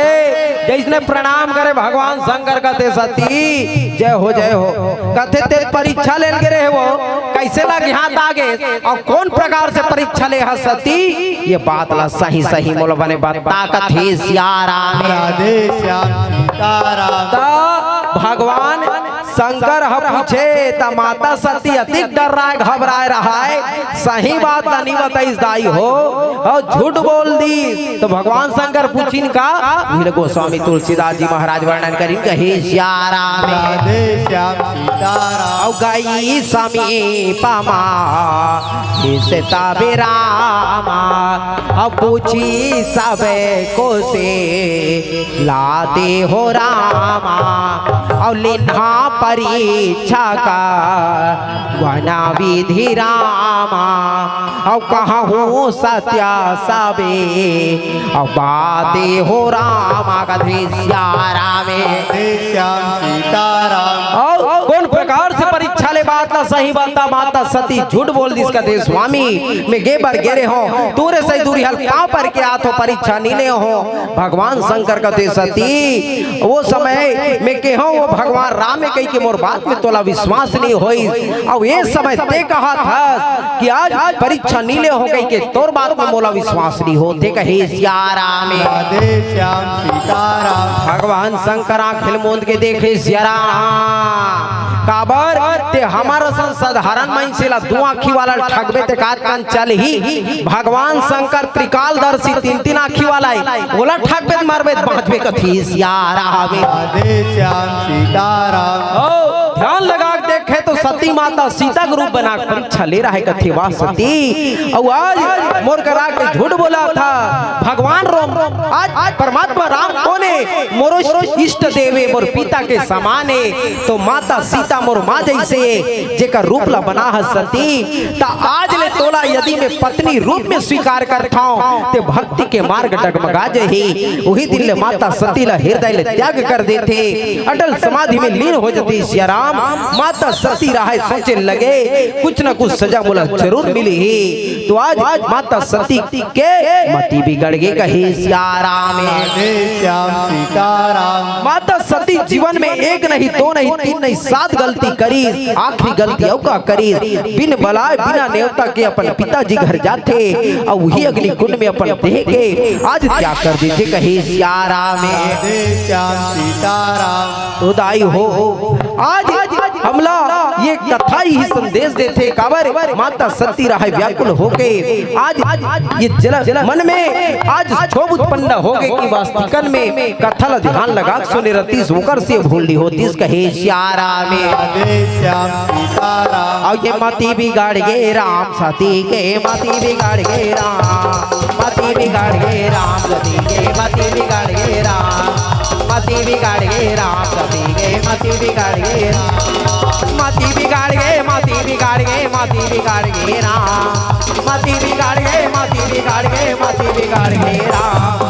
जिसने प्रणाम करे भगवान शंकर कहते सती जय हो कहते ते परीक्षा ले गिरे वो कैसे लगे हाथ आगे और कौन प्रकार से परीक्षा ले है सती, ये बात ला सही सही मोल बने बता कथे सियाराम राधे श्याम सीताराम। भगवान शंकर पूछे त माता सती अधिक डर रहा है, घबरा रहा है, सही बात नहीं बताइस दाई हो और झूठ बोल दी। तो भगवान शंकर पूछिन का गोस्वामी तुलसीदास जी महाराज वर्णन करी कहे श्याराम राधे श्याम सीताराम। और गई समीपा सीता रामा अब पूछी सब को से लाते हो रामा और लिन्हा परीक्षा का वना विधि रामा और कहूँ सत्या सबे और बाते हो रामा का श्यारामे राधे श्याम सीताराम। और कौन प्रकार से परीक्षा ले बात ला सही बात माता सती झूठ बोल दी कहते स्वामी मैं गे बर गेरे हो तूरे सही दूरी हल पाँव पर के आथो परीक्षा नीले हो। भगवान शंकर कहते सती वो समय मैं के हो वो भगवान राम में कही के मोर बात में तोला विश्वास नहीं होई और ये समय ते कहा था कि आज परीक्षा नीले हो गई के तोर बात में मोला विश्वास नहीं होते कहे सियाराम राधे श्याम सीताराम। भगवान शंकर आँखिल मूंद के देखे सियाराम काबर ते हमारा साधारण मन से दो आँखी वाला ठगबे ते कान चल ही भगवान शंकर त्रिकालदर्शी तीन आँखी वाला बोला ठगबे मारबे बाँचबे कथी सियाराम राधे श्याम सीताराम। ध्यान लगा देखे तो सती माता सीता का रूप बना परीक्षा ले रहा है कथे वाह सती और आज मोर करा के झूठ बोला था भगवान रोम आज परमात्मा राम कौन है मोरो इष्ट देवे मोर पिता के समान है। तो माता सीता मोर माँ जैसे जेकर रूप ला बना है सती ता आज ले तोला यदि मैं पत्नी रूप में स्वीकार करता हूँ ते भक्ति के मार्ग डगमगा जही वही दिन ले माता सती ला हृदय ले त्याग कर देते अटल समाधि में लीन हो जाती सियाराम। माता सती रहा सोचे लगे कुछ न कुछ सजा मोला जरूर मिली ही। तो आज माता सती के मति बिगड़ गई कहे सियाराम राधे श्याम सीताराम। माता सती जीवन में एक नहीं दो नहीं तीन नहीं 7 गलती करी, आखिरी गलती औका करी बिन बलाय बिना नेवता के अपन पिताजी घर जाते और वही अग्नि कुंड में अपन देह के आज क्या कर देते कहे सियाराम राधे श्याम सीताराम। उदाई हो आज हमला ये कथा ही संदेश देते काबर माता सती रहा व्याकुल हो गए आज ये जल मन में आज क्षोभ उत्पन्न हो गए कि वास्तविकन में कथा ला ध्यान लगा सुने रतीस होकर से भूली होती कहे सियाराम राधे श्याम सीताराम। और ये मति बिगाड़ गए राम सती के मति बिगाड़ गए राम मति बिगाड़ गए राम सती के मति बिगाड़ गए राम मति बिगाड़ गए राम सती के मति बिगाड़ गए मति बिगाड़ गए मति बिगाड़ गए मति बिगाड़ गए राम मति बिगाड़ गए मति बिगाड़ गए मति बिगाड़ गए राम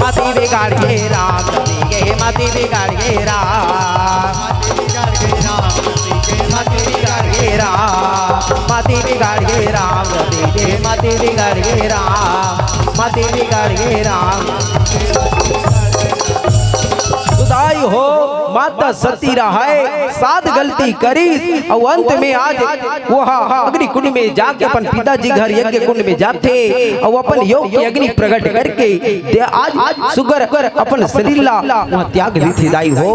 मति बिगाड़ गए राम सती के मति बिगाड़ गए राम मति बिगाड़ गए राम मति बिगाड़ गए राम सती के मति बिगाड़ गए राम मति बिगाड़ गए राम। सुदाई हो माता सती रहा 7 गलती करी और अंत में आज वो अग्नि कुंड में जाके अपन पिताजी घर यज्ञ कुंड में जाते और अपन योग की अग्नि प्रकट करके आज सुगर अपन शरीर ला वहाँ त्याग ली थी दाई हो।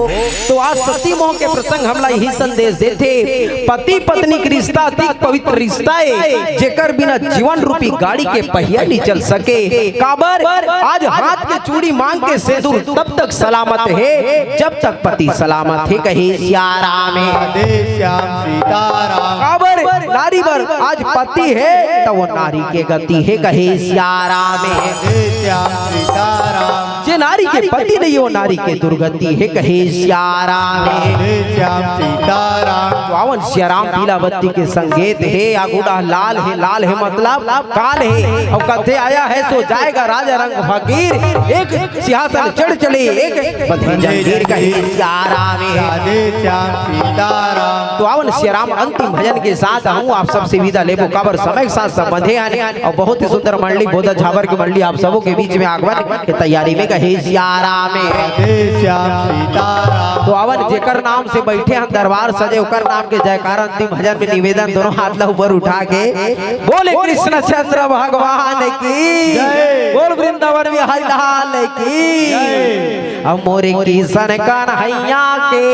तो आज सती मोह के प्रसंग हमला यही संदेश देते पति पत्नी की रिश्ता अति पवित्र रिश्ता है जेकर बिना जीवन रूपी गाड़ी के पहिया नहीं चल सके काबर आज हाथ के चूड़ी मांग के सिंदूर तब तक सलामत है जब तक पति सलामत है कहे सियाराम राधे श्याम सीताराम। काबर नारी बर आज पति है तो वो नारी के गति है कहे सियाराम राधे श्याम सीताराम। जे नारी के पति नहीं हो नारी के दुर्गति है कहे श्याराम राधे श्याम सीताराम तो आवन श्याराम पीला बत्ती के संगीत है आगुड़ा लाल है मतलब काल है और कथे आया है सो जाएगा राजा रंग फकीर एक सिंहासन चढ़ चले एक बंधे जंजीर कहे श्याराम राधे श्याम सीताराम तो आवन श्याराम अंतिम भजन के साथ हूँ आप सबसे विदा लेबो काबर समय के साथ संबंधे आने और बहुत ही सुंदर मंडली बोधा झावर की मंडली आप सबों के बीच में आगमन की तैयारी में कहे श्याराम राधे श्याम सीताराम तो अवन जेकर नाम से बैठे हम दरबार सजे उकर नाम के जयकार अंतिम भजन में निवेदन दोनों हाथ ला ऊपर उठा के बोले कृष्ण चंद्र भगवान की बोल वृंदावन बिहारी लाल की अब मोरे किशन कन्हैया के